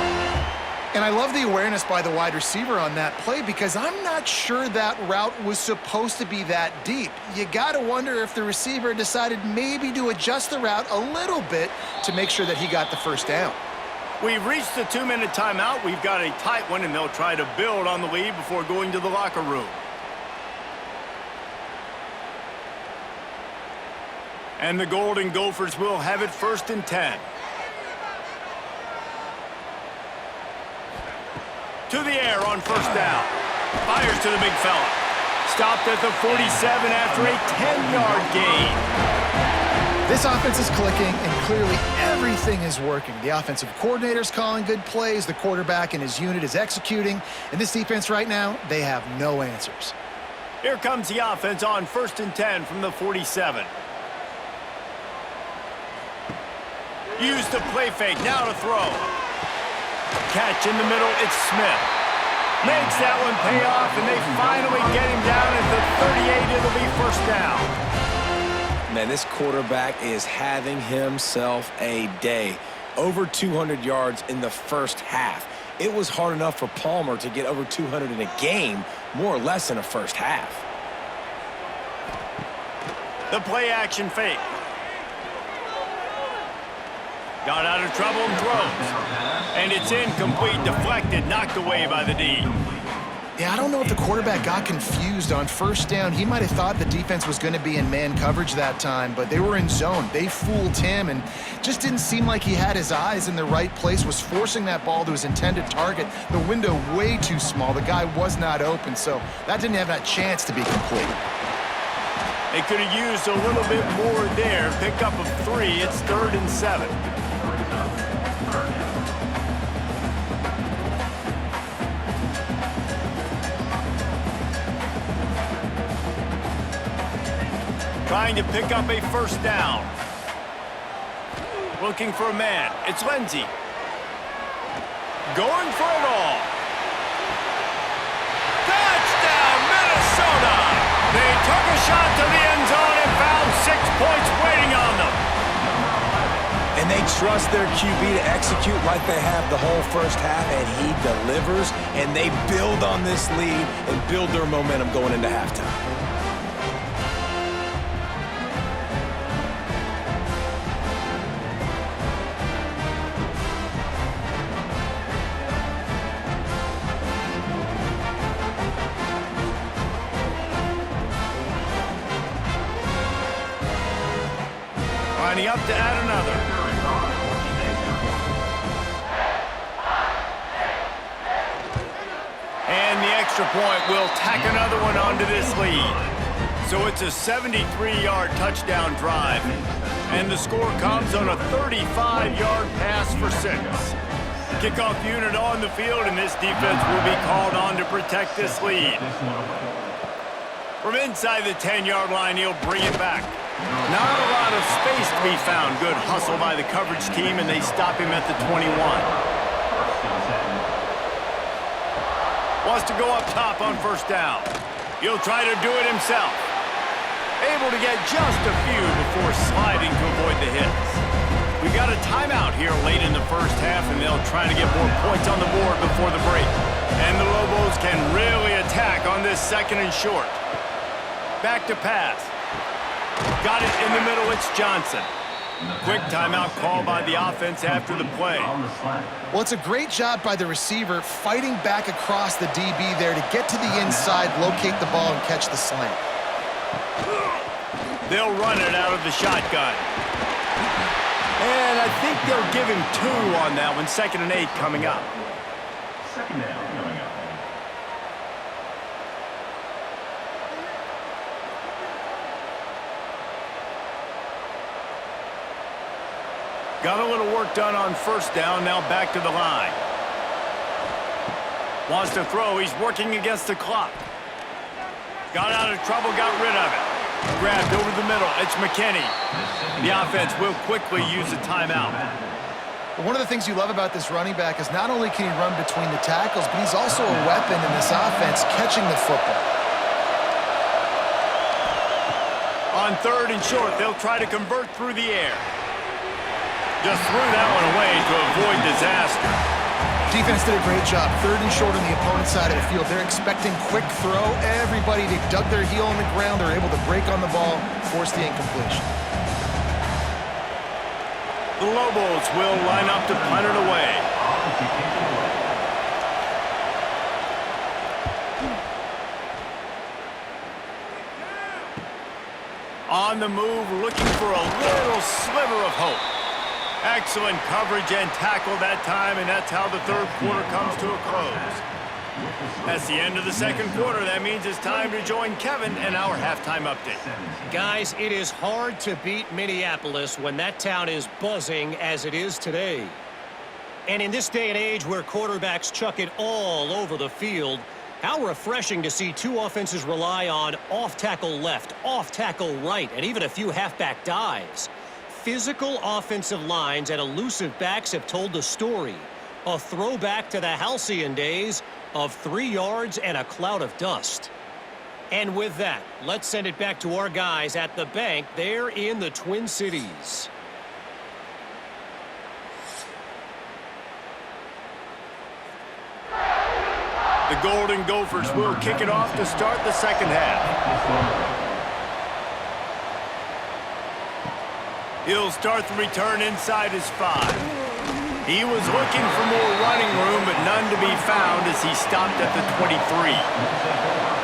And I love the awareness by the wide receiver on that play because I'm not sure that route was supposed to be that deep. You got to wonder if the receiver decided maybe to adjust the route a little bit to make sure that he got the first down. We've reached the 2-minute timeout. We've got a tight one, and they'll try to build on the lead before going to the locker room. And the Golden Gophers will have it 1st and 10. To the air on first down. Fires to the big fella. Stopped at the 47 after a 10-yard gain. This offense is clicking, and clearly everything is working. The offensive coordinator's calling good plays. The quarterback and his unit is executing. And this defense right now, they have no answers. Here comes the offense on 1st and 10 from the 47. Use the play fake. Now to throw. Catch in the middle, it's Smith. Makes that one pay off, and they finally get him down at the 38. It'll be first down. Man, this quarterback is having himself a day. Over 200 yards in the first half. It was hard enough for Palmer to get over 200 in a game, more or less in a first half. The play action fake. Got out of trouble and throws. And it's incomplete, deflected, knocked away by the D. Yeah, I don't know if the quarterback got confused on first down. He might have thought the defense was going to be in man coverage that time, but they were in zone. They fooled him and just didn't seem like he had his eyes in the right place, was forcing that ball to his intended target. The window way too small. The guy was not open, so that didn't have that chance to be complete. They could have used a little bit more there. Pick up of 3. It's 3rd and 7. Trying to pick up a first down. Looking for a man. It's Lindsey. Going for it all. Touchdown, Minnesota! They took a shot to the end zone and found 6 points waiting on them. And they trust their QB to execute like they have the whole first half, and he delivers, and they build on this lead and build their momentum going into halftime. Lining up to add another. And the extra point will tack another one onto this lead. So it's a 73-yard touchdown drive. And the score comes on a 35-yard pass for 6. Kickoff unit on the field, and this defense will be called on to protect this lead. From inside the 10-yard line, he'll bring it back. Not a lot of space to be found. Good hustle by the coverage team, and they stop him at the 21. Wants to go up top on first down. He'll try to do it himself. Able to get just a few before sliding to avoid the hits. We've got a timeout here late in the first half, and they'll try to get more points on the board before the break. And the Lobos can really attack on this 2nd and short. Back to pass. Got it in the middle, it's Johnson. Quick timeout call by the offense after the play. Well, it's a great job by the receiver fighting back across the DB there to get to the inside, locate the ball, and catch the slant. They'll run it out of the shotgun. And I think they'll give him 2 on that one. 2nd and 8 coming up. 2nd down coming up. Got a little work done on first down, now back to the line. Wants to throw, he's working against the clock. Got out of trouble, got rid of it. Grabbed over the middle, it's McKinney. The offense will quickly use a timeout. One of the things you love about this running back is not only can he run between the tackles, but he's also a weapon in this offense, catching the football. On 3rd and short, they'll try to convert through the air. Just threw that one away to avoid disaster. Defense did a great job. 3rd and short on the opponent's side of the field. They're expecting quick throw. Everybody, they dug their heel on the ground. They're able to break on the ball, force the incompletion. The Lobos will line up to punt it away. On the move, looking for a little sliver of hope. Excellent coverage and tackle that time, and that's how the 3rd quarter comes to a close. That's the end of the 2nd quarter. That means it's time to join Kevin and our halftime update. Guys, it is hard to beat Minneapolis when that town is buzzing as it is today. And in this day and age where quarterbacks chuck it all over the field, how refreshing to see 2 offenses rely on off-tackle left, off-tackle right, and even a few halfback dives. Physical offensive lines and elusive backs have told the story. A throwback to the halcyon days of 3 yards and a cloud of dust. And with that, let's send it back to our guys at the bank there in the Twin Cities. The Golden Gophers will kick it off to start the 2nd half. He'll start the return inside his 5. He was looking for more running room, but none to be found as he stopped at the 23.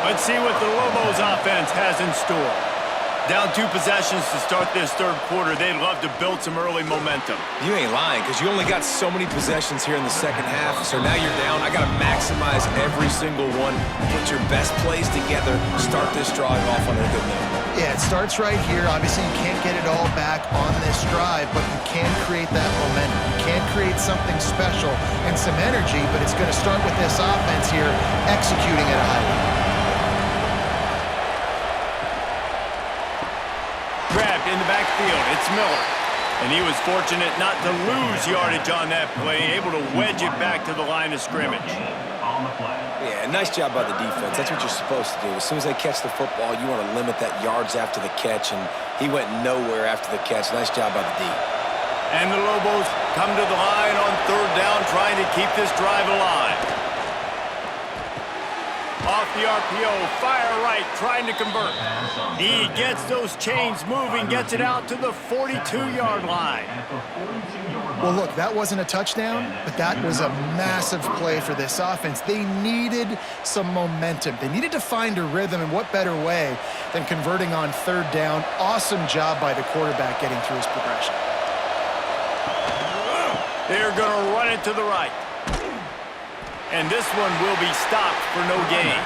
Let's see what the Lobos offense has in store. Down 2 possessions to start this third quarter. They'd love to build some early momentum. You ain't lying, because you only got so many possessions here in the second half. So now you're down. I got to maximize every single one. Get your best plays together. Start this drive off on a good note. Yeah, it starts right here. Obviously, you can't get it all back on this drive, but you can create that momentum. You can create something special and some energy, but it's going to start with this offense here executing at a high level. Grabbed in the backfield. It's Miller. And he was fortunate not to lose yardage on that play, able to wedge it back to the line of scrimmage. Yeah, nice job by the defense. That's what you're supposed to do. As soon as they catch the football, you want to limit that yards after the catch, and he went nowhere after the catch. Nice job by the D. And the Lobos come to the line on third down, trying to keep this drive alive. Off the RPO, fire right, trying to convert. He gets those chains moving, gets it out to the 42-yard line. Well, look, that wasn't a touchdown, but that was a massive play for this offense. They needed some momentum. They needed to find a rhythm, and what better way than converting on third down. Awesome job by the quarterback getting through his progression. They're going to run it to the right. And this one will be stopped for no gain.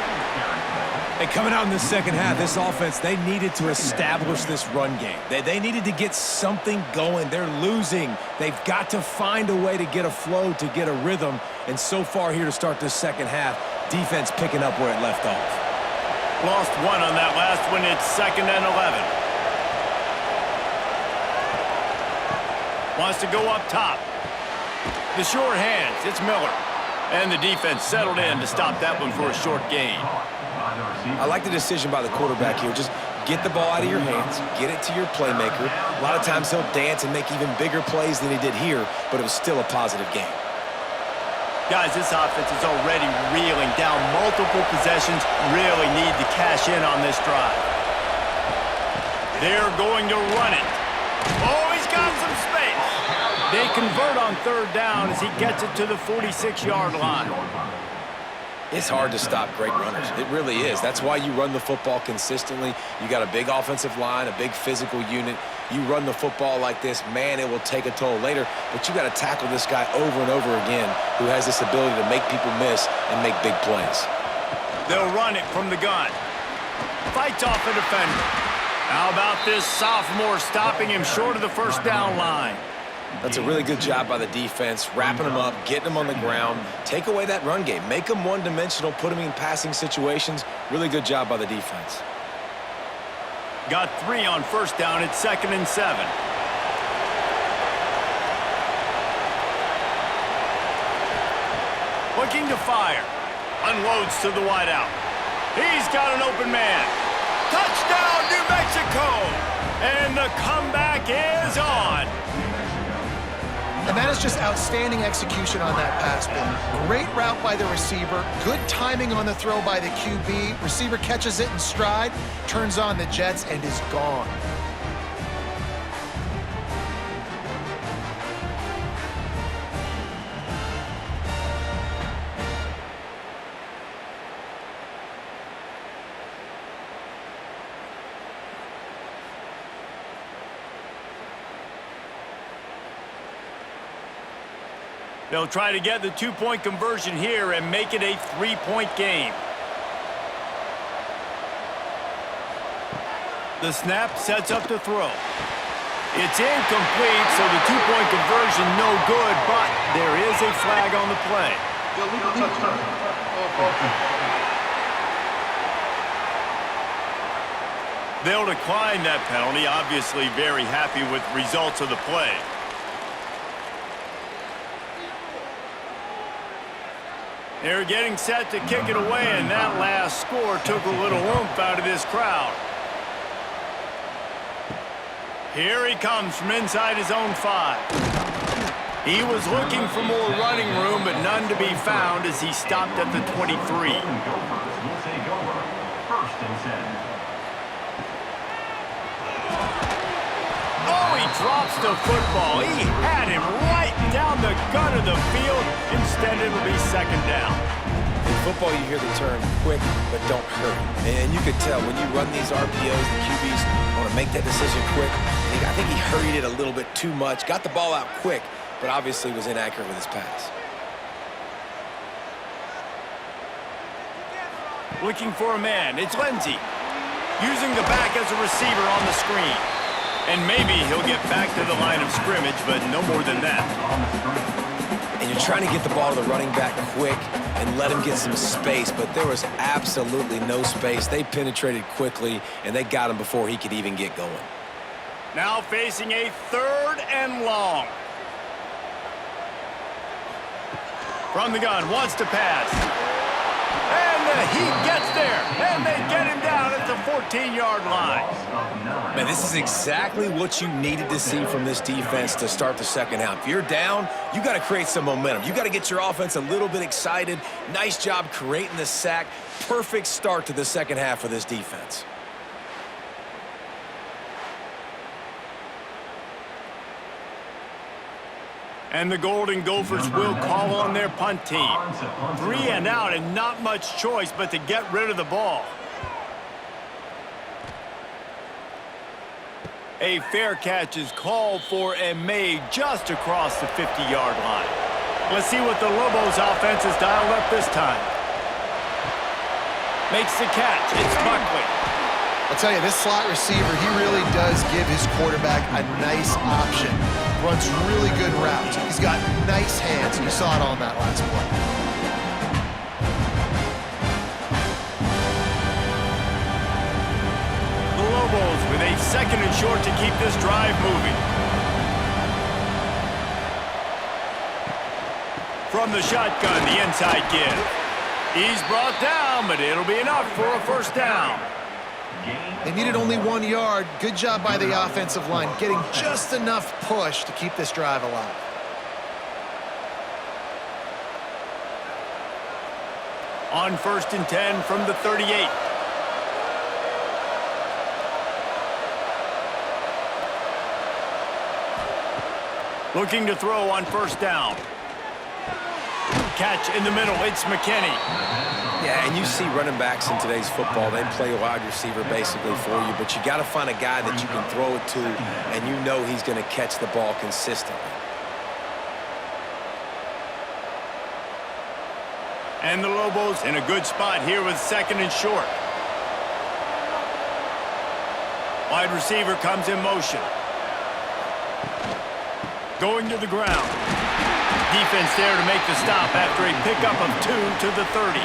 And coming out in the second half, this offense, they needed to establish this run game. They needed to get something going. They're losing. They've got to find a way to get a flow, to get a rhythm. And so far here to start this second half, defense picking up where it left off. Lost one on that last one. It's 2nd and 11. Wants to go up top. The short hands. It's Miller. And the defense settled in to stop that one for a short gain. I like the decision by the quarterback here. Just get the ball out of your hands, get it to your playmaker. A lot of times he'll dance and make even bigger plays than he did here, but it was still a positive game. Guys, this offense is already reeling down multiple possessions. Really need to cash in on this drive. They're going to run it. Oh, he's got some space. They convert on third down as he gets it to the 46-yard line. It's hard to stop great runners. It really is. That's why you run the football consistently. You got a big offensive line, a big physical unit. You run the football like this, man, it will take a toll later. But you got to tackle this guy over and over again who has this ability to make people miss and make big plays. They'll run it from the gun. Fights off a defender. How about this sophomore stopping him short of the first down line? That's a really good job by the defense, wrapping them up, getting them on the ground. Take away that run game. Make them one-dimensional, put them in passing situations. Really good job by the defense. Got 3 on first down. It's 2nd and 7. Looking to fire. Unloads to the wideout. He's got an open man. Touchdown, New Mexico! And the comeback is on. And that is just outstanding execution on that pass play. Great route by the receiver. Good timing on the throw by the QB. Receiver catches it in stride, turns on the jets, and is gone. They'll try to get the 2-point conversion here and make it a 3-point game. The snap sets up the throw. It's incomplete, so the 2-point conversion no good, but there is a flag on the play. They'll decline that penalty, obviously very happy with the results of the play. They're getting set to kick it away, and that last score took a little oomph out of this crowd. Here he comes from inside his own 5. He was looking for more running room, but none to be found as he stopped at the 23. Oh, he drops the football. He had him right down the gut of the field. Instead, it'll be second down. In football, you hear the term quick, but don't hurry. And you could tell when you run these RPOs, the QBs want to make that decision quick. I think he hurried it a little bit too much, got the ball out quick, but obviously was inaccurate with his pass. Looking for a man. It's Lindsey. Using the back as a receiver on the screen. And maybe he'll get back to the line of scrimmage, but no more than that. And you're trying to get the ball to the running back quick and let him get some space, but there was absolutely no space. They penetrated quickly, and they got him before he could even get going. Now facing a 3rd and long. From the gun, wants to pass. And he gets there, and they get him down at the 14-yard line. Man, this is exactly what you needed to see from this defense to start the second half. If you're down, you got to create some momentum. You got to get your offense a little bit excited. Nice job creating the sack. Perfect start to the second half for this defense. And the Golden Gophers will call on their punt team. 3 and out and not much choice but to get rid of the ball. A fair catch is called for and made just across the 50-yard line. Let's see what the Lobos offense has dialed up this time. Makes the catch. It's Buckley. I'll tell you, this slot receiver, he really does give his quarterback a nice option. Runs really good routes. He's got nice hands. You saw it on that last play. The Lobos with a 2nd and short to keep this drive moving. From the shotgun, the inside give. He's brought down, but it'll be enough for a 1st down. They needed only 1 yard. Good job by the offensive line, getting just enough push to keep this drive alive. On 1st and 10 from the 38. Looking to throw on 1st down. Catch in the middle. It's McKinney. Yeah, and you see running backs in today's football, they play a wide receiver basically for you, but you got to find a guy that you can throw it to, and you know he's going to catch the ball consistently. And the Lobos in a good spot here with 2nd and short. Wide receiver comes in motion. Going to the ground. Defense there to make the stop after a pickup of 2 to the 30.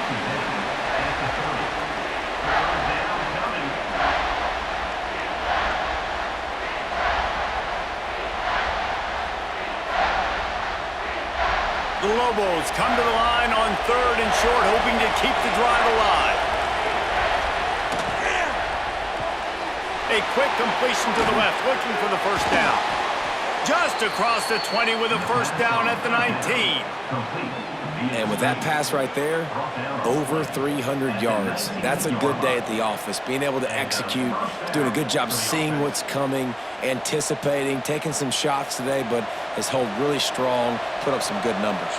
The Lobos come to the line on 3rd and short, hoping to keep the drive alive. A quick completion to the left, looking for the 1st down. Just across the 20 with a 1st down at the 19. And with that pass right there, over 300 yards. That's a good day at the office. Being able to execute, doing a good job seeing what's coming, anticipating, taking some shots today, but has held really strong, put up some good numbers.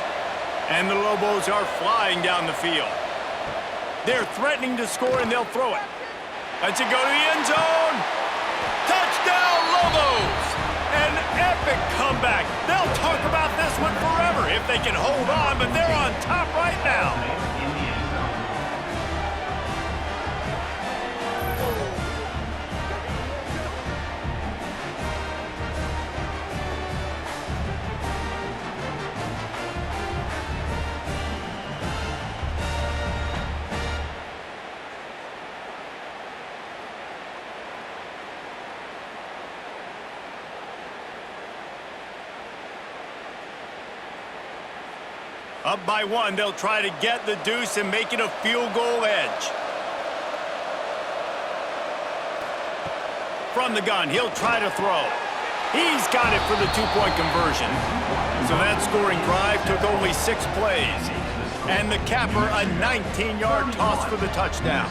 And the Lobos are flying down the field. They're threatening to score, and they'll throw it. Lets it go to the end zone. Touchdown, Lobos! An epic comeback. They'll talk about this one forever if they can hold on, but they're on top right now. Up by 1, they'll try to get the deuce and make it a field goal edge. From the gun, he'll try to throw. He's got it for the 2-point conversion. So that scoring drive took only 6 plays. And the capper, a 19-yard toss for the touchdown.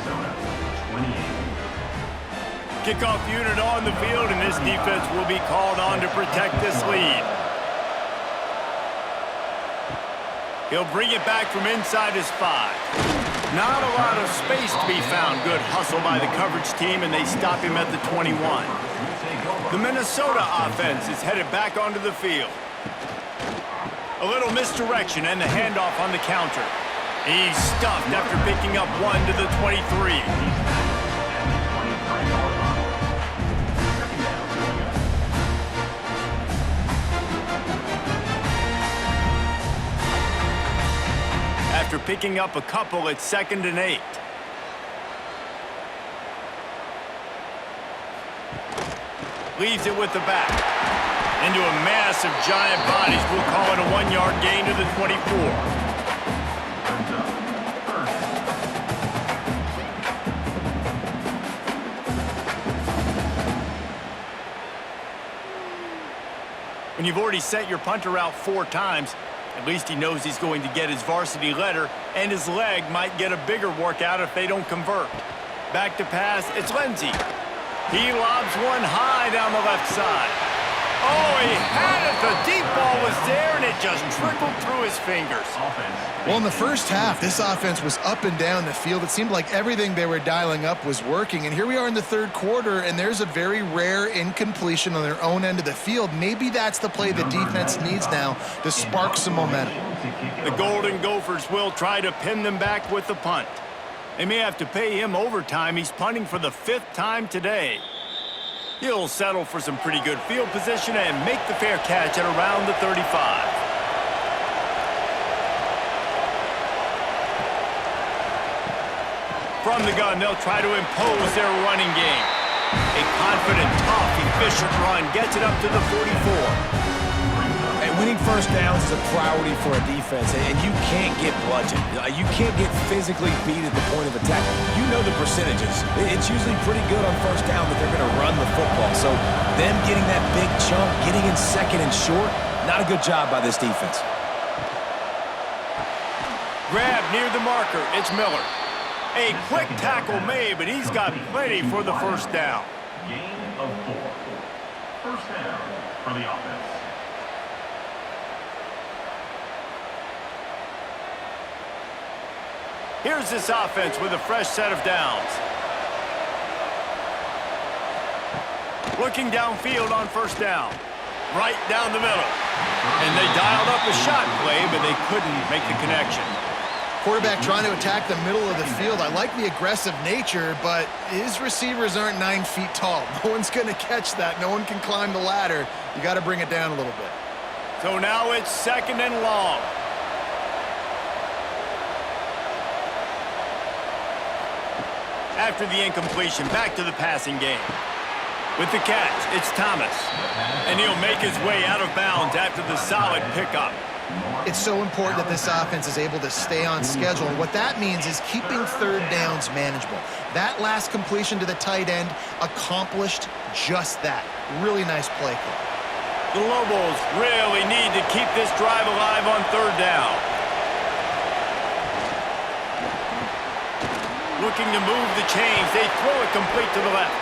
Kickoff unit on the field, and this defense will be called on to protect this lead. He'll bring it back from inside his 5. Not a lot of space to be found. Good hustle by the coverage team, and they stop him at the 21. The Minnesota offense is headed back onto the field. A little misdirection and the handoff on the counter. He's stuffed after picking up 1 to the 23. After picking up a couple, it's 2nd and 8. Leaves it with the back. Into a mass of giant bodies. We'll call it a 1-yard gain to the 24. When you've already sent your punter out 4 times, at least he knows he's going to get his varsity letter, and his leg might get a bigger workout if they don't convert. Back to pass, it's Lindsey. He lobs one high down the left side. Oh, he had it. The deep ball was there, and it just trickled through his fingers. Well, in the first half, this offense was up and down the field. It seemed like everything they were dialing up was working. And here we are in the third quarter, and there's a very rare incompletion on their own end of the field. Maybe that's the play the defense needs now to spark some momentum. The Golden Gophers will try to pin them back with the punt. They may have to pay him overtime. He's punting for the 5th time today. He'll settle for some pretty good field position and make the fair catch at around the 35. From the gun, they'll try to impose their running game. A confident, tough, efficient run gets it up to the 44. And winning first downs is a priority for a defense, and you can't get bludgeoned. You can't get physically beat at the point of attack. You know the percentages. It's usually pretty good on first down that they're going to run the football. So them getting that big chunk, getting in 2nd and short, not a good job by this defense. Grab near the marker. It's Miller. A quick tackle made, but he's got plenty for the first down. Gain of 4. First down for the offense. Here's this offense with a fresh set of downs. Looking downfield on first down. Right down the middle. And they dialed up a shot play, but they couldn't make the connection. Quarterback trying to attack the middle of the field. I like the aggressive nature, but his receivers aren't 9 feet tall. No one's going to catch that. No one can climb the ladder. You got to bring it down a little bit. So now it's 2nd and long. After the incompletion, back to the passing game. With the catch, it's Thomas. And he'll make his way out of bounds after the solid pickup. It's so important that this offense is able to stay on schedule. And what that means is keeping third downs manageable. That last completion to the tight end accomplished just that. Really nice play call. The Lobos really need to keep this drive alive on 3rd down. Looking to move the chains. They throw it complete to the left.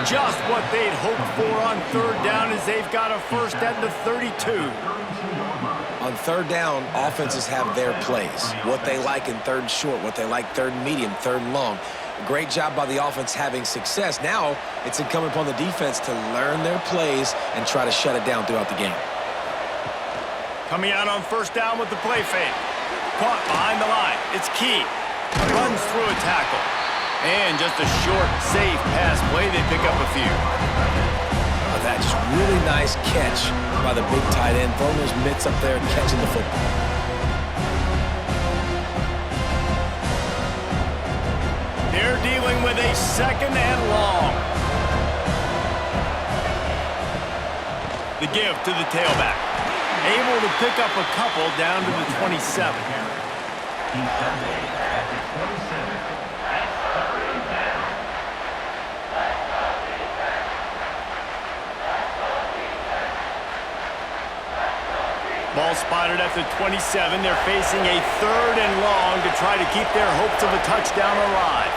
Just what they'd hoped for on 3rd down as they've got a first at the 32. On 3rd down, offenses have their plays. What they like in 3rd and short, what they like 3rd and medium, 3rd and long. Great job by the offense having success. Now it's incumbent upon the defense to learn their plays and try to shut it down throughout the game. Coming out on 1st down with the play fake. Caught behind the line. It's Key. Runs through a tackle. And just a short, safe pass play. They pick up a few. Oh, that's just really nice catch by the big tight end. Throwing those mitts up there and catching the football. They're dealing with a 2nd and long. The give to the tailback. Able to pick up a couple down to the 27. Ball spotted at the 27. They're facing a 3rd and long to try to keep their hopes of a touchdown alive.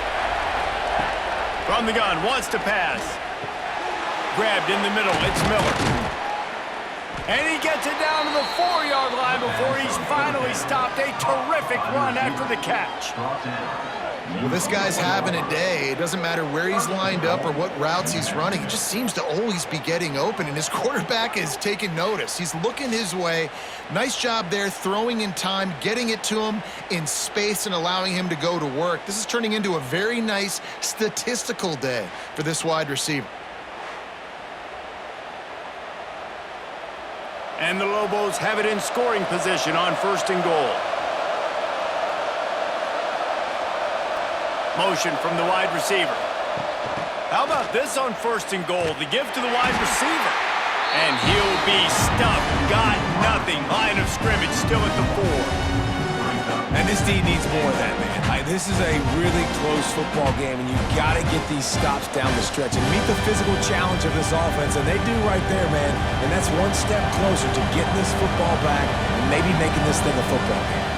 From the gun, wants to pass. Grabbed in the middle, it's Miller. And he gets it down to the 4-yard line before he's finally stopped. A terrific run after the catch. Well, this guy's having a day. It doesn't matter where he's lined up or what routes he's running. He just seems to always be getting open, and his quarterback is taking notice. He's looking his way. Nice job there, throwing in time, getting it to him in space and allowing him to go to work. This is turning into a very nice statistical day for this wide receiver. And the Lobos have it in scoring position on 1st and goal. Motion from the wide receiver. How about this on 1st and goal? The give to the wide receiver. And he'll be stuffed. Got nothing. Line of scrimmage still at the 4. And this D needs more of that, man. This is a really close football game, and you've got to get these stops down the stretch and meet the physical challenge of this offense, and they do right there, man. And that's one step closer to getting this football back and maybe making this thing a football game.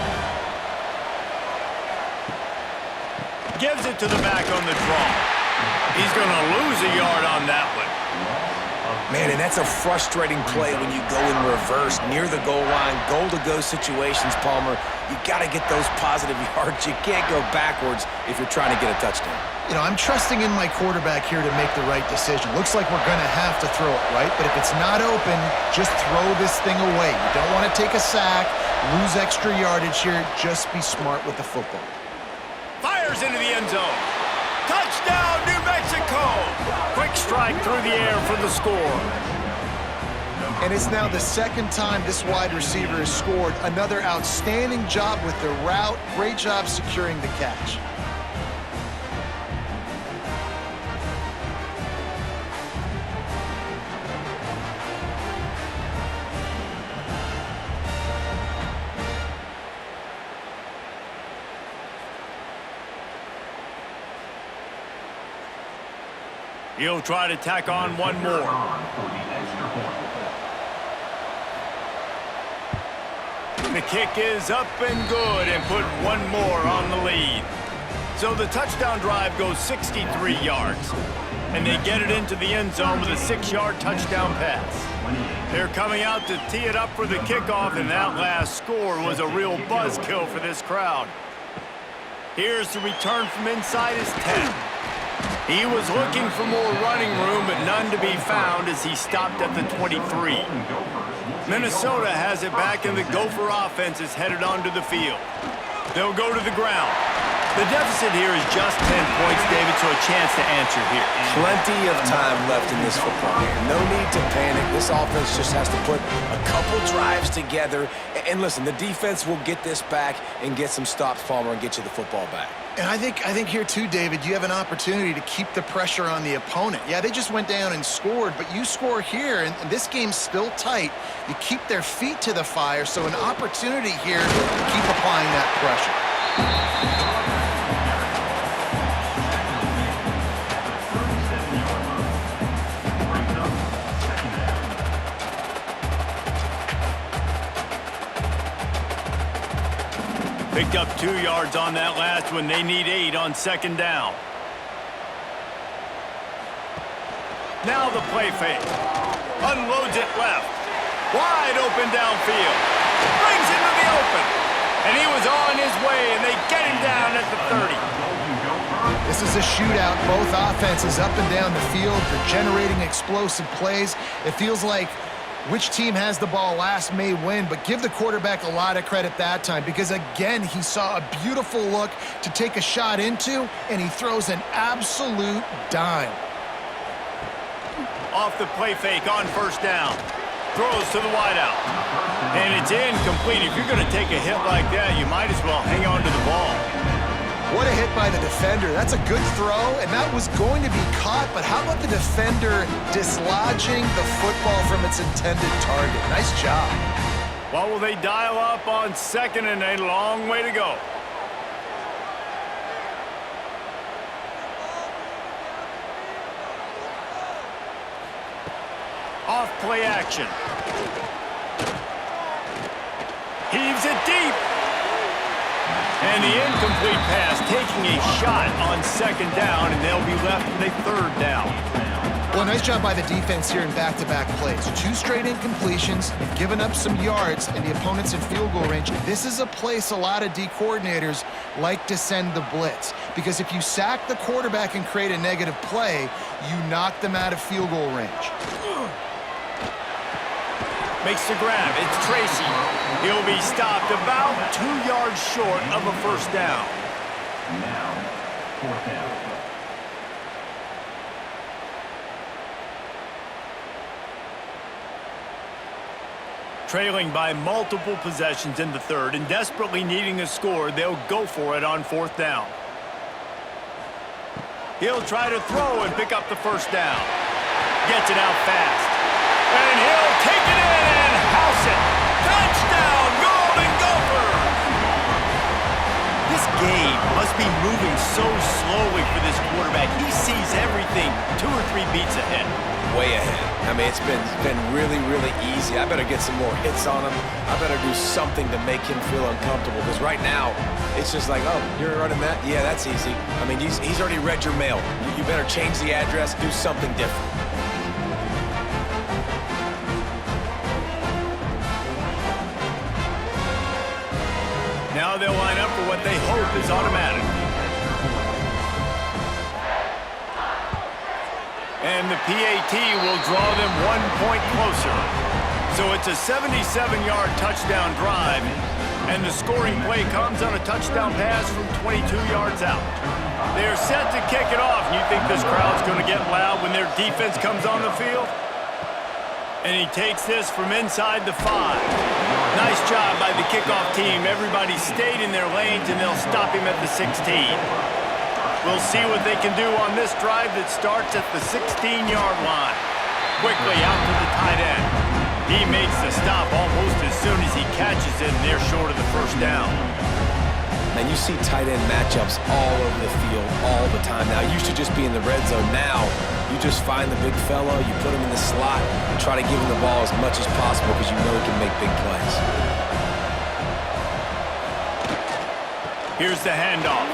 Gives it to the back on the draw. He's going to lose a yard on that one. Man, and that's a frustrating play when you go in reverse near the goal line, goal-to-go situations, Palmer. You got to get those positive yards. You can't go backwards if you're trying to get a touchdown. You know, I'm trusting in my quarterback here to make the right decision. Looks like we're going to have to throw it, right? But if it's not open, just throw this thing away. You don't want to take a sack, lose extra yardage here. Just be smart with the football. Fires into the end zone. Touchdown, New Mexico! Quick strike through the air for the score. And it's now the second time this wide receiver has scored. Another outstanding job with the route. Great job securing the catch. He'll try to tack on one more. The kick is up and good and put one more on the lead. So the touchdown drive goes 63 yards. And they get it into the end zone with a 6-yard touchdown pass. They're coming out to tee it up for the kickoff, and that last score was a real buzzkill for this crowd. Here's the return from inside his 10. He was looking for more running room, but none to be found as he stopped at the 23. Minnesota has it back, and the Gopher offense is headed onto the field. They'll go to the ground. The deficit here is just 10 points, David, so a chance to answer here. Plenty of time left in this football game. No need to panic. This offense just has to put a couple drives together. And listen, the defense will get this back and get some stops, Palmer, and get you the football back. And I think here too, David, you have an opportunity to keep the pressure on the opponent. Yeah, they just went down and scored, but you score here, and this game's still tight. You keep their feet to the fire, so an opportunity here to keep applying that pressure. Picked up 2 yards on that last one. They need 8 on 2nd down. Now the play fake. Unloads it left. Wide open downfield. Brings it to the open. And he was on his way, and they get him down at the 30. This is a shootout. Both offenses up and down the field. They're generating explosive plays. It feels like which team has the ball last may win, but give the quarterback a lot of credit that time because, again, he saw a beautiful look to take a shot into, and he throws an absolute dime. Off the play fake on 1st down. Throws to the wideout. And it's incomplete. If you're going to take a hit like that, you might as well hang on to the ball. What a hit by the defender. That's a good throw, and that was going to be caught, but how about the defender dislodging the football from its intended target? Nice job. Well, will they dial up on 2nd and a long way to go? Off play action. Heaves it deep. And the incomplete pass taking a shot on 2nd down, and they'll be left with a 3rd down. Well, nice job by the defense here in back-to-back plays. 2 straight incompletions, you've given up some yards, and the opponent's in field goal range. This is a place a lot of D coordinators like to send the blitz, because if you sack the quarterback and create a negative play, you knock them out of field goal range. Makes the grab. It's Tracy. He'll be stopped about 2 yards short of a first down. Now, 4th down. Trailing by multiple possessions in the third and desperately needing a score, they'll go for it on 4th down. He'll try to throw and pick up the first down. Gets it out fast. And he'll take it in and house it. Touchdown, Golden Gophers! This game must be moving so slowly for this quarterback. He sees everything 2 or 3 beats ahead. Way ahead. I mean, it's been really, really easy. I better get some more hits on him. I better do something to make him feel uncomfortable, because right now, it's just like, oh, you're running that? Yeah, that's easy. I mean, he's already read your mail. You better change the address, do something different. Now they'll line up for what they hope is automatic. And the PAT will draw them 1 point closer. So it's a 77-yard touchdown drive, and the scoring play comes on a touchdown pass from 22 yards out. They're set to kick it off. You think this crowd's going to get loud when their defense comes on the field? And he takes this from inside the 5. Nice job by the kickoff team. Everybody stayed in their lanes, and they'll stop him at the 16. We'll see what they can do on this drive that starts at the 16-yard line. Quickly out to the tight end. He makes the stop almost as soon as he catches it, and they're short of the first down. Man, you see tight end matchups all over the field all the time now. It used to just be in the red zone. Now, you just find the big fella, you put him in the slot, and try to give him the ball as much as possible, because you know he can make big plays. Here's the handoff.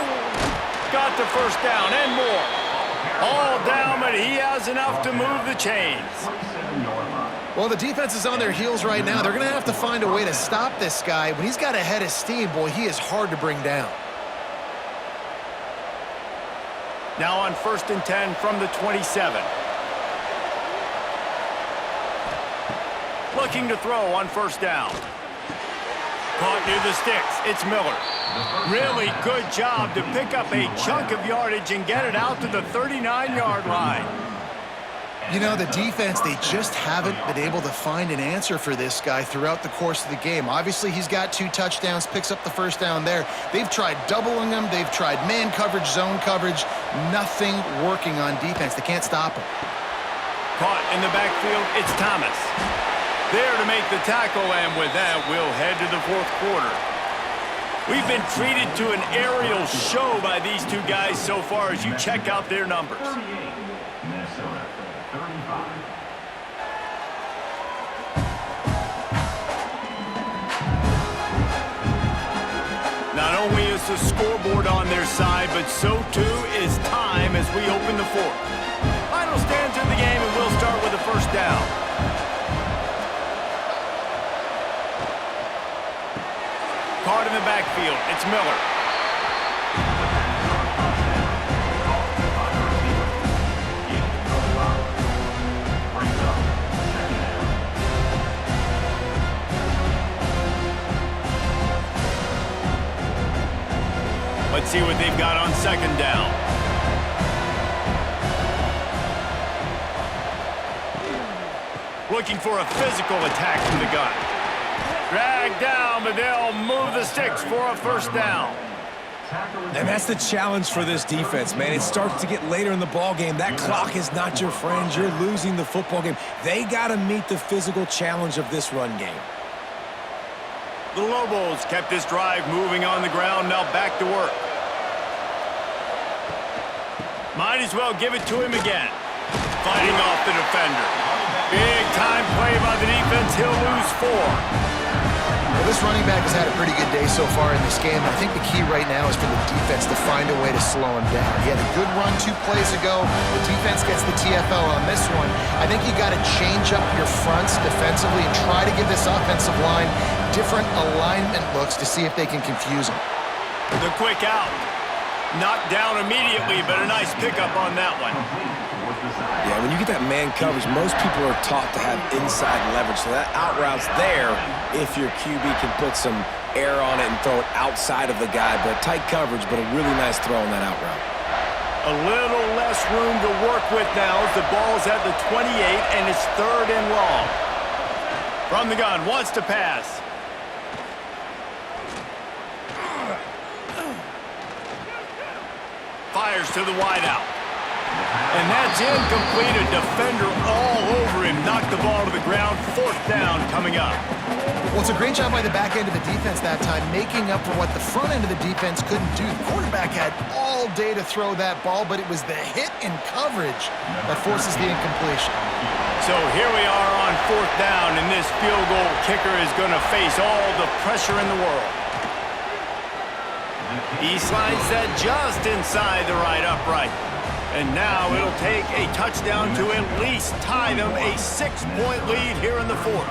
Got the first down and more. All down, but he has enough to move the chains. Well, the defense is on their heels right now. They're going to have to find a way to stop this guy. When he's got a head of steam, boy, he is hard to bring down. Now on 1st and 10 from the 27. Looking to throw on first down. Caught near the sticks. It's Miller. Really good job to pick up a chunk of yardage and get it out to the 39-yard line. You know, the defense, they just haven't been able to find an answer for this guy throughout the course of the game. Obviously, he's got 2 touchdowns, picks up the first down there. They've tried doubling him. They've tried man coverage, zone coverage. Nothing working on defense. They can't stop him. Caught in the backfield, it's Thomas. There to make the tackle, and with that, we'll head to the 4th quarter. We've been treated to an aerial show by these 2 guys so far as you check out their numbers. 38, Minnesota, 35. Not only is the scoreboard on their side, but so too is time as we open the 4th. Final stands in the game, and we'll start with the first down. Caught in the backfield, it's Miller. Let's see what they've got on 2nd down. Looking for a physical attack from the gun. Dragged down, but they'll move the sticks for a first down. And that's the challenge for this defense, man. It starts to get later in the ball game. That clock is not your friend. You're losing the football game. They got to meet the physical challenge of this run game. The Lobos kept this drive moving on the ground, now back to work. Might as well give it to him again. Fighting off the defender. Big time play by the defense. He'll lose 4. Well, this running back has had a pretty good day so far in this game. I think the key right now is for the defense to find a way to slow him down. He had a good run 2 plays ago. The defense gets the TFL on this one. I think you got to change up your fronts defensively and try to give this offensive line different alignment looks to see if they can confuse him. The quick out. Knocked down immediately, but a nice pickup on that one. Yeah, when you get that man coverage, most people are taught to have inside leverage. So that out route's there if your QB can put some air on it and throw it outside of the guy. But tight coverage, but a really nice throw on that out route. A little less room to work with now as the ball's at the 28 and it's 3rd and long. From the gun, wants to pass. Fires to the wideout. And that's incomplete. A defender all over him. Knocked the ball to the ground. 4th down coming up. Well, it's a great job by the back end of the defense that time, making up for what the front end of the defense couldn't do. The quarterback had all day to throw that ball, but it was the hit and coverage that forces the incompletion. So here we are on 4th down, and this field goal kicker is going to face all the pressure in the world. He slides that just inside the right upright. And now it'll take a touchdown to at least tie them a 6-point lead here in the 4th.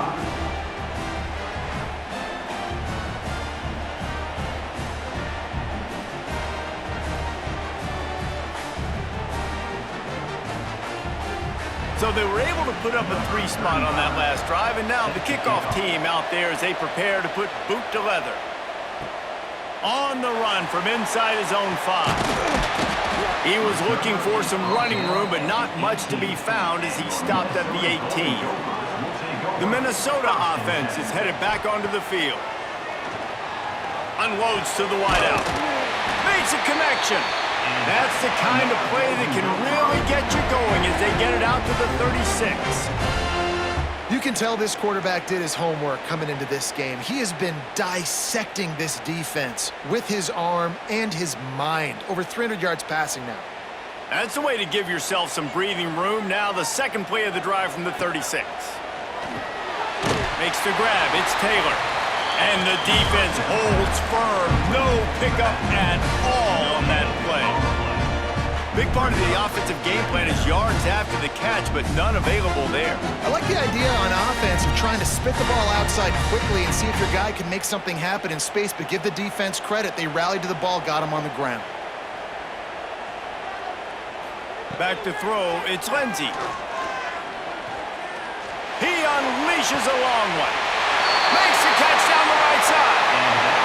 So they were able to put up a 3 spot on that last drive, and now the kickoff team out there as they prepare to put boot to leather. On the run from inside his own 5. He was looking for some running room, but not much to be found as he stopped at the 18. The Minnesota offense is headed back onto the field. Unloads to the wideout. Makes a connection. That's the kind of play that can really get you going as they get it out to the 36. You can tell this quarterback did his homework coming into this game. He has been dissecting this defense with his arm and his mind. Over 300 yards passing now. That's the way to give yourself some breathing room. Now the second play of the drive from the 36. Makes the grab. It's Taylor. And the defense holds firm. No pickup at all on that play. Big part of the offensive game plan is yards after the catch, but none available there. I like the idea on offense of trying to spit the ball outside quickly and see if your guy can make something happen in space, but give the defense credit. They rallied to the ball, got him on the ground. Back to throw, it's Lindsey. He unleashes a long one. Makes the catch down the right side.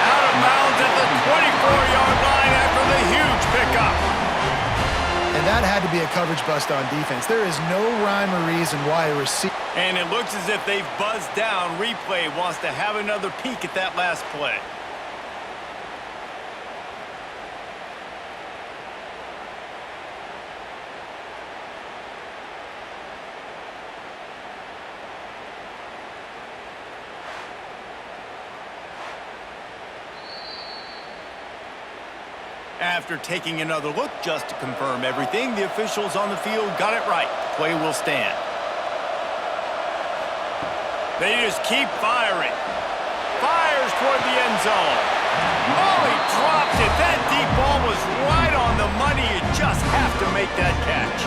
Out of bounds at the 24-yard line after the huge pickup. And that had to be a coverage bust on defense. There is no rhyme or reason why a receiver... And it looks as if they've buzzed down. Replay wants to have another peek at that last play. After taking another look just to confirm everything, the officials on the field got it right. The play will stand. They just keep firing. Fires toward the end zone. Oh, he dropped it. That deep ball was right on the money. You just have to make that catch.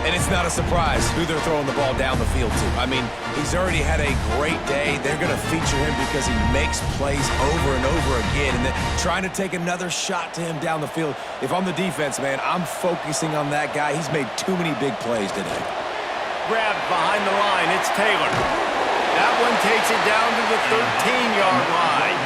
And it's not a surprise who they're throwing the ball down the field to. I mean, he's already had a great day. They're going to feature him because he makes plays over and over again. And then trying to take another shot to him down the field. If I'm the defense, man, I'm focusing on that guy. He's made too many big plays today. Grabbed behind the line. It's Taylor. That one takes it down to the 13-yard line.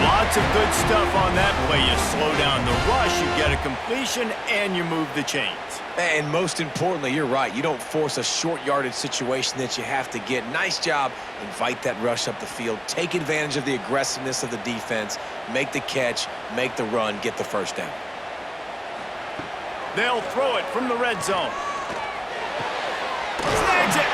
Lots of good stuff on that play. You slow down the rush, you get a completion, and you move the chains. And most importantly, you're right. You don't force a short yardage situation that you have to get. Nice job. Invite that rush up the field. Take advantage of the aggressiveness of the defense. Make the catch, make the run, get the first down. They'll throw it from the red zone. Snags it.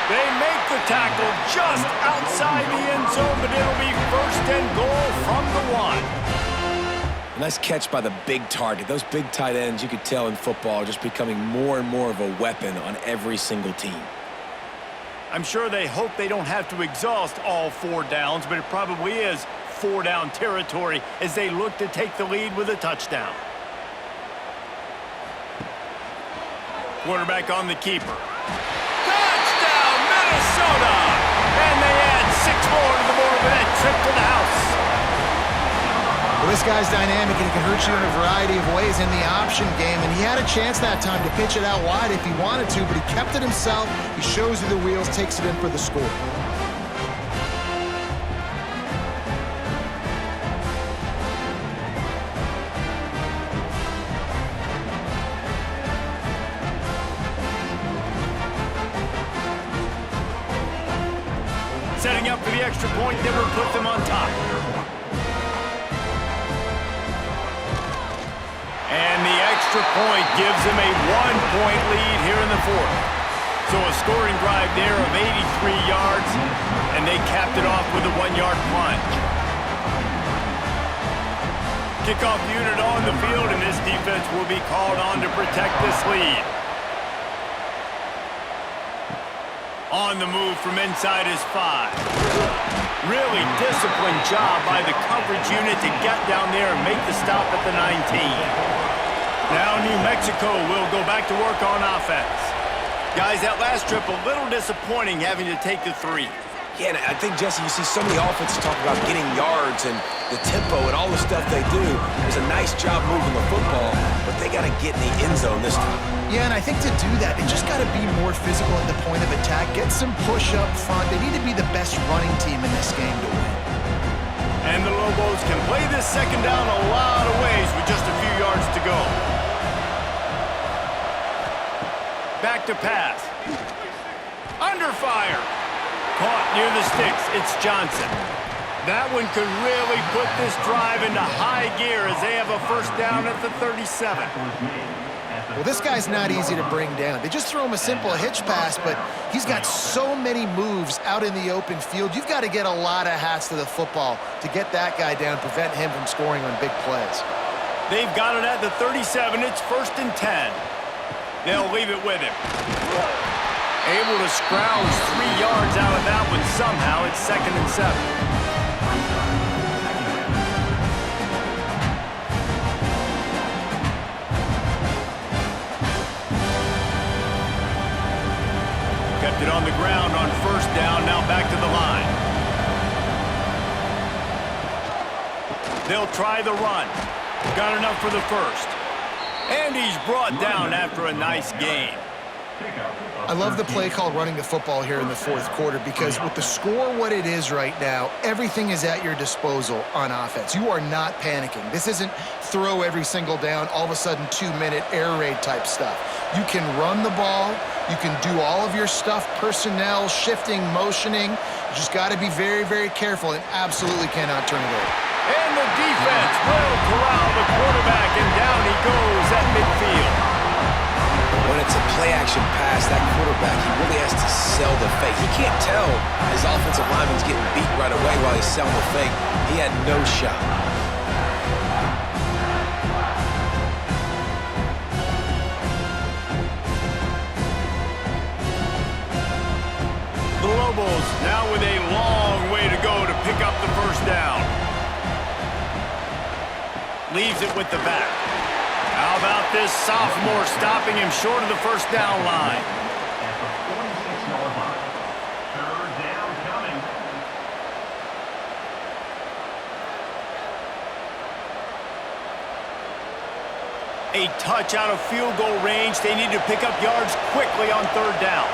They make the tackle just outside the end zone, but it'll be 1st and goal from the 1. Nice catch by the big target. Those big tight ends, you could tell in football, are just becoming more and more of a weapon on every single team. I'm sure they hope they don't have to exhaust all 4 downs, but it probably is 4-down territory as they look to take the lead with a touchdown. Quarterback on the keeper. Touchdown, Minnesota! And they add 6 more to the board with that trip to the house. Well, this guy's dynamic, and he can hurt you in a variety of ways in the option game, and he had a chance that time to pitch it out wide if he wanted to, but he kept it himself. He shows you the wheels, takes it in for the score. Setting up for the extra point, never put them on top. And the extra point gives them a 1-point lead here in the 4th. So a scoring drive there of 83 yards, and they capped it off with a 1-yard plunge. Kickoff unit on the field, and this defense will be called on to protect this lead. On the move from inside his 5. Really disciplined job by the coverage unit to get down there and make the stop at the 19. Now New Mexico will go back to work on offense. Guys, that last trip a little disappointing having to take the 3. Yeah, and I think, Jesse, you see so many offenses talk about getting yards and the tempo and all the stuff they do. It was a nice job moving the football, but they got to get in the end zone this time. Yeah, and I think to do that, they just got to be more physical at the point of attack, get some push up front. They need to be the best running team in this game to win. And the Lobos can play this second down a lot of ways with just a few yards to go. Back to pass. Under fire. Caught near the sticks. It's Johnson. That one could really put this drive into high gear as they have a first down at the 37. Well, this guy's not easy to bring down. They just throw him a simple hitch pass, but he's got so many moves out in the open field. You've got to get a lot of hats to the football to get that guy down, prevent him from scoring on big plays. They've got it at the 37. It's 1st and 10. They'll leave it with him. Able to scrounge 3 yards out of that one somehow. It's 2nd and 7. Kept it on the ground on 1st down. Now back to the line. They'll try the run. Got enough for the 1st. And he's brought down after a nice gain. I love the play called running the football here in the 4th quarter because with the score what it is right now, everything is at your disposal on offense. You are not panicking. This isn't throw every single down, all of a sudden 2-minute air raid type stuff. You can run the ball. You can do all of your stuff, personnel, shifting, motioning. You just got to be very, very careful and absolutely cannot turn it over. And the defense will corral the quarterback, and down he goes at midfield. When it's a play-action pass, that quarterback, he really has to sell the fake. He can't tell his offensive lineman's getting beat right away while he's selling the fake. He had no shot. The Lobos now with a long way to go to pick up the first down. Leaves it with the back. How about this sophomore stopping him short of the first down line? At the 46-yard line. 3rd down coming. A touch out of field goal range. They need to pick up yards quickly on 3rd down.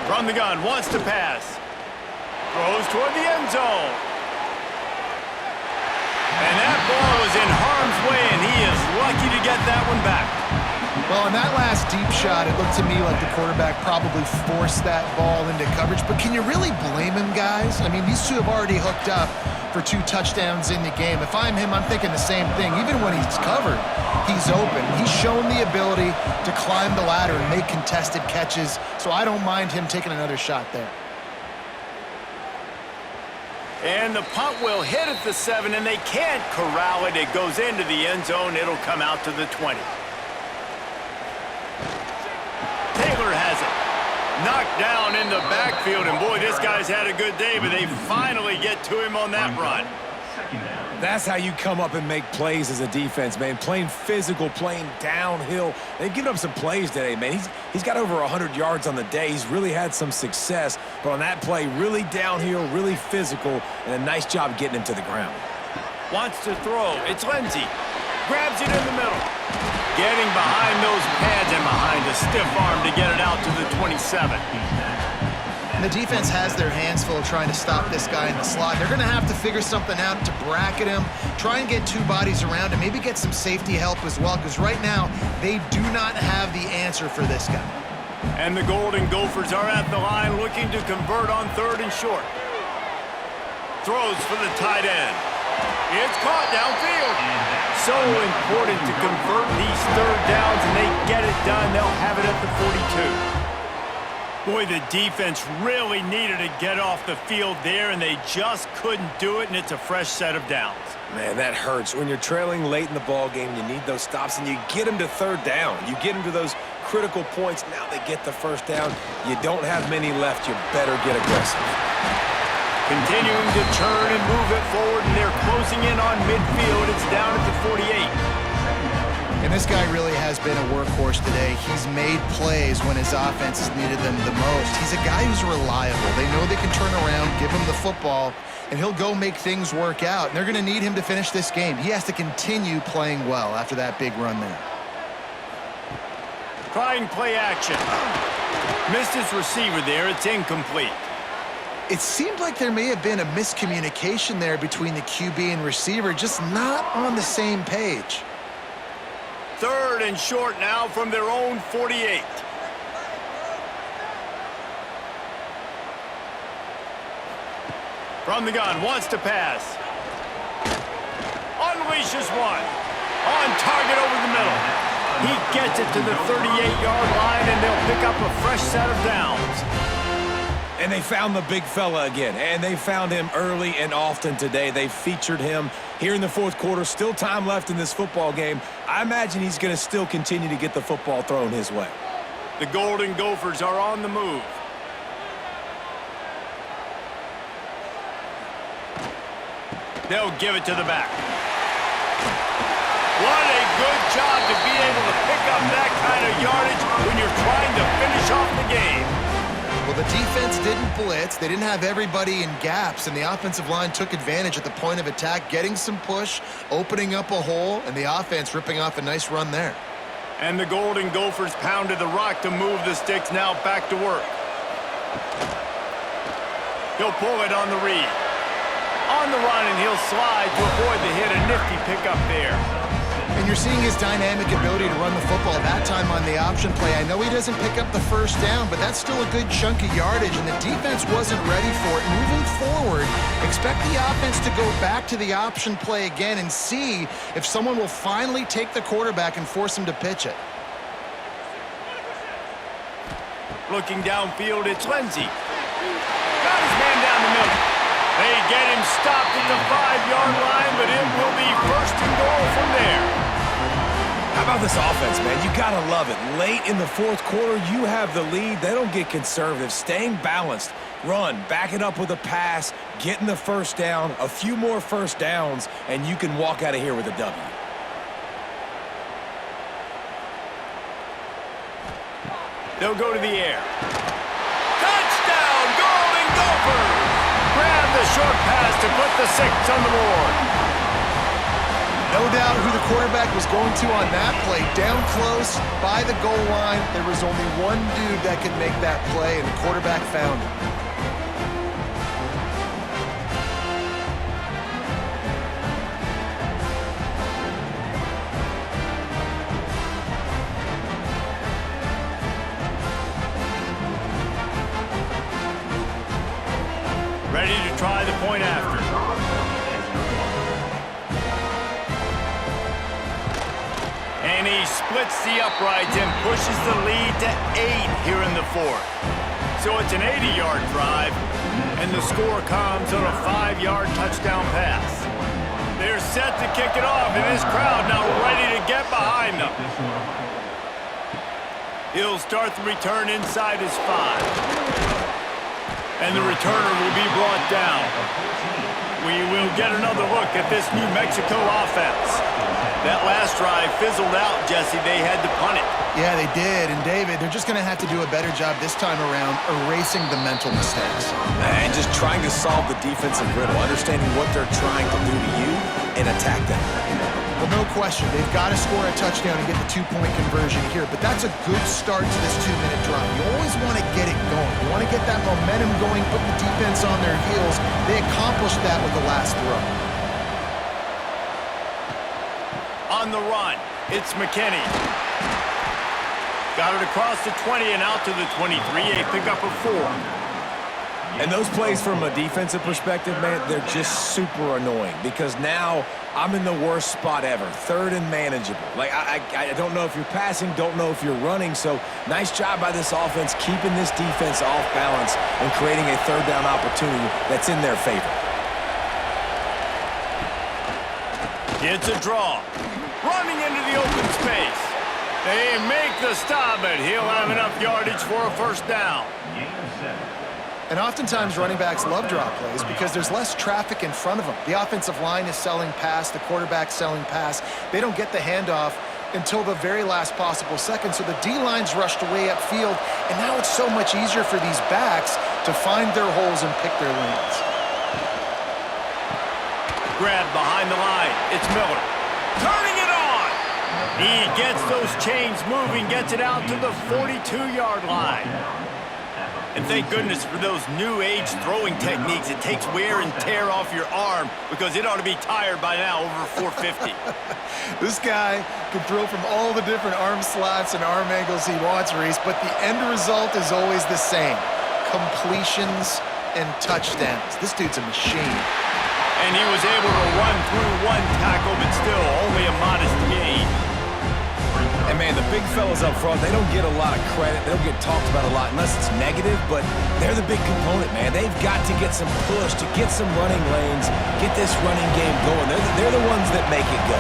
From the gun, wants to pass. Throws toward the end zone. And that ball is in harm's way, and he is lucky to get that one back. Well, on that last deep shot, it looked to me like the quarterback probably forced that ball into coverage. But can you really blame him, guys? I mean, these two have already hooked up for 2 touchdowns in the game. If I'm him, I'm thinking the same thing. Even when he's covered, he's open. He's shown the ability to climb the ladder and make contested catches, so I don't mind him taking another shot there. And the punt will hit at the 7, and they can't corral it. It goes into the end zone. It'll come out to the 20. knocked down in the backfield, and boy, this guy's had a good day, but they finally get to him on that run. That's how you come up and make plays as a defense, man. Playing physical, playing downhill. They've given up some plays today, man. He's got over 100 yards on the day. He's really had some success. But on that play, really downhill, really physical, and a nice job getting him to the ground. Wants to throw. It's Lindsey. Grabs it in the middle. Getting behind those pads and behind a stiff arm to get it out to the 27. And the defense has their hands full trying to stop this guy in the slot. They're going to have to figure something out to bracket him, try and get two bodies around him, maybe get some safety help as well, because right now they do not have the answer for this guy. And the Golden Gophers are at the line looking to convert on 3rd and short. Throws for the tight end. It's caught downfield. So important to convert these 3rd downs, and they get it done. They'll have it at the 42. Boy, the defense really needed to get off the field there, and they just couldn't do it, and it's a fresh set of downs. Man, that hurts. When you're trailing late in the ball game, you need those stops, and you get them to 3rd down. You get them to those critical points. Now they get the 1st down. You don't have many left. You better get aggressive. Continuing to turn and move it forward, and they're closing in on midfield. It's down at the 48. And this guy really has been a workhorse today. He's made plays when his offense has needed them the most. He's a guy who's reliable. They know they can turn around, give him the football, and he'll go make things work out. And they're going to need him to finish this game. He has to continue playing well after that big run there. Trying play action. Missed his receiver there. It's incomplete. It seemed like there may have been a miscommunication there between the QB and receiver, just not on the same page. 3rd and short now from their own 48. From the gun, wants to pass. Unleashes one. On target over the middle. He gets it to the 38-yard line, and they'll pick up a fresh set of downs. And they found the big fella again, and they found him early and often today. They featured him here in the 4th quarter. Still time left in this football game. I imagine he's going to still continue to get the football thrown his way. The Golden Gophers are on the move. They'll give it to the back. What a good job to be able to pick up that kind of yardage when you're trying to finish off the game. Well, the defense didn't blitz. They didn't have everybody in gaps, and the offensive line took advantage at the point of attack, getting some push, opening up a hole, and the offense ripping off a nice run there. And the Golden Gophers pounded the rock to move the sticks. Now back to work. He'll pull it on the read. On the run, and he'll slide to avoid the hit. A nifty pickup there. And you're seeing his dynamic ability to run the football, that time on the option play. I know he doesn't pick up the 1st down, but that's still a good chunk of yardage, and the defense wasn't ready for it. Moving forward, expect the offense to go back to the option play again and see if someone will finally take the quarterback and force him to pitch it. Looking downfield, it's Lindsey. Got his man down the middle. They get him stopped at the 5-yard line, but it will be 1st and goal from there. How about this offense, man? You got to love it. Late in the 4th quarter, you have the lead. They don't get conservative. Staying balanced. Run, back it up with a pass, getting the 1st down, a few more 1st downs, and you can walk out of here with a W. They'll go to the air. Touchdown, Golden Gophers! Grab the short pass to put the 6 on the board. No doubt who the quarterback was going to on that play. Down close, by the goal line, there was only one dude that could make that play, and the quarterback found him. Ready to try the point after. And he splits the uprights and pushes the lead to 8 here in the 4th. So it's an 80-yard drive, and the score comes on a 5-yard touchdown pass. They're set to kick it off, and this crowd now ready to get behind them. He'll start the return inside his 5. And the returner will be brought down. We will get another look at this New Mexico offense. That last drive fizzled out, Jesse. They had to punt it. Yeah, they did. And, David, they're just going to have to do a better job this time around erasing the mental mistakes. And just trying to solve the defensive riddle, understanding what they're trying to do to you and attack them. Well, no question. They've got to score a touchdown and get the 2-point conversion here. But that's a good start to this 2-minute drive. You always want to get it going. You want to get that momentum going, put the defense on their heels. They accomplished that with the last throw. On the run, it's McKinney. Got it across the 20 and out to the 23. A pickup of 4. And those plays from a defensive perspective, man, they're just super annoying because now I'm in the worst spot ever, 3rd and manageable. Like, I don't know if you're passing, don't know if you're running, so nice job by this offense keeping this defense off balance and creating a 3rd down opportunity that's in their favor. It's a draw. Running into the open space. They make the stop, but he'll have enough yardage for a 1st down. And oftentimes running backs love draw plays because there's less traffic in front of them. The offensive line is selling pass, the quarterback's selling pass. They don't get the handoff until the very last possible second, so the D-line's rushed away upfield, and now it's so much easier for these backs to find their holes and pick their lanes. Grab behind the line. It's Miller. Turning it on. He gets those chains moving, gets it out to the 42-yard line. And thank goodness for those new age throwing techniques. It takes wear and tear off your arm because it ought to be tired by now over 450. This guy can throw from all the different arm slots and arm angles he wants, Reese, but the end result is always the same. Completions and touchdowns. This dude's a machine. And he was able to run through 1 tackle, but still only a modest gain. And, man, the big fellas up front, they don't get a lot of credit. They don't get talked about a lot unless it's negative, but they're the big component, man. They've got to get some push, to get some running lanes, get this running game going. They're the ones that make it go.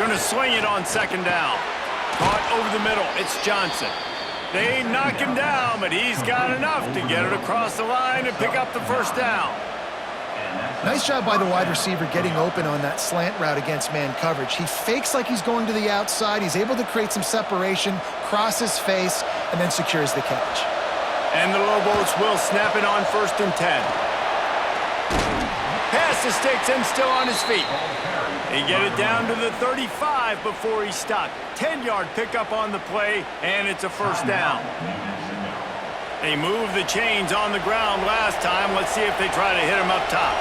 Going to swing it on 2nd down. Caught over the middle. It's Johnson. They knock him down, but he's got enough to get it across the line and pick up the 1st down. Nice job by the wide receiver getting open on that slant route against man coverage. He fakes like he's going to the outside. He's able to create some separation, cross his face, and then secures the catch. And the Lobos will snap it on 1st and 10. Pass the sticks and still on his feet. They get it down to the 35 before he stopped. 10-yard pickup on the play, and it's a 1st down. They moved the chains on the ground last time. Let's see if they try to hit him up top.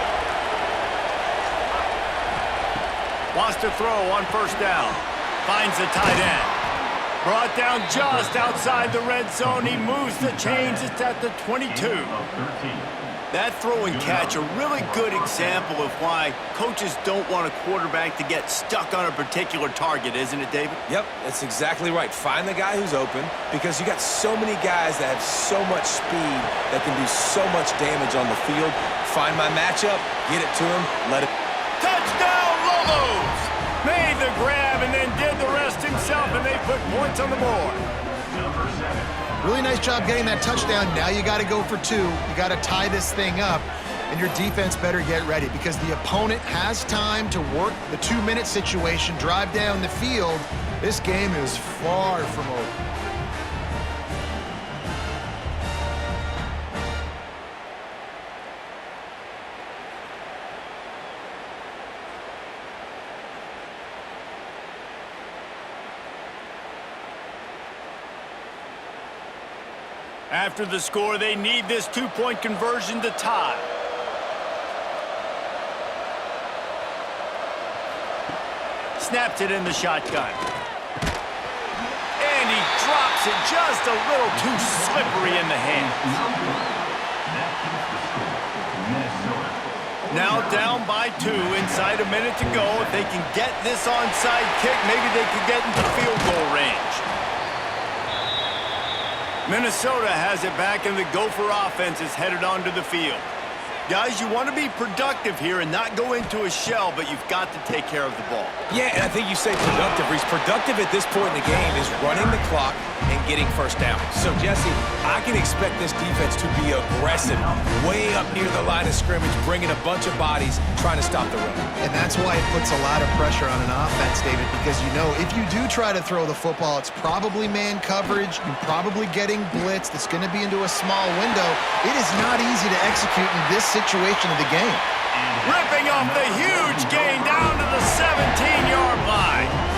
Wants to throw on 1st down. Finds the tight end. Brought down just outside the red zone. He moves the chains. It's at the 22. That throw and catch, a really good example of why coaches don't want a quarterback to get stuck on a particular target, isn't it, David? Yep, that's exactly right. Find the guy who's open because you got so many guys that have so much speed that can do so much damage on the field. Find my matchup, get it to him, let it... Touchdown, Lobos! Made the grab and then did the rest himself, and they put points on the board. Really nice job getting that touchdown. Now you got to go for 2. You got to tie this thing up, and your defense better get ready because the opponent has time to work the 2-minute situation, drive down the field. This game is far from over. After the score, they need this 2-point conversion to tie. Snaps it in the shotgun. And he drops it just a little too slippery in the hands. Now down by 2, inside a minute to go. If they can get this onside kick, maybe they can get into field goal range. Minnesota has it back, and the Gopher offense is headed onto the field. Guys, you want to be productive here and not go into a shell, but you've got to take care of the ball. Yeah, and I think you say productive. Reese, productive at this point in the game is running the clock and getting first down. So, Jesse, I can expect this defense to be aggressive, way up near the line of scrimmage, bringing a bunch of bodies, trying to stop the run. And that's why it puts a lot of pressure on an offense, David, because you know if you do try to throw the football, it's probably man coverage. You're probably getting blitzed. It's going to be into a small window. It is not easy to execute in this situation of the game. Ripping off the huge gain down to the 17-yard line.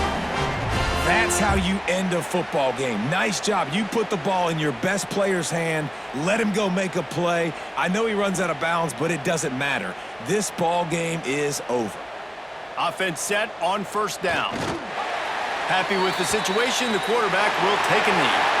That's how you end a football game. Nice job. You put the ball in your best player's hand. Let him go make a play. I know he runs out of bounds, but it doesn't matter. This ball game is over. Offense set on first down. Happy with the situation, the quarterback will take a knee.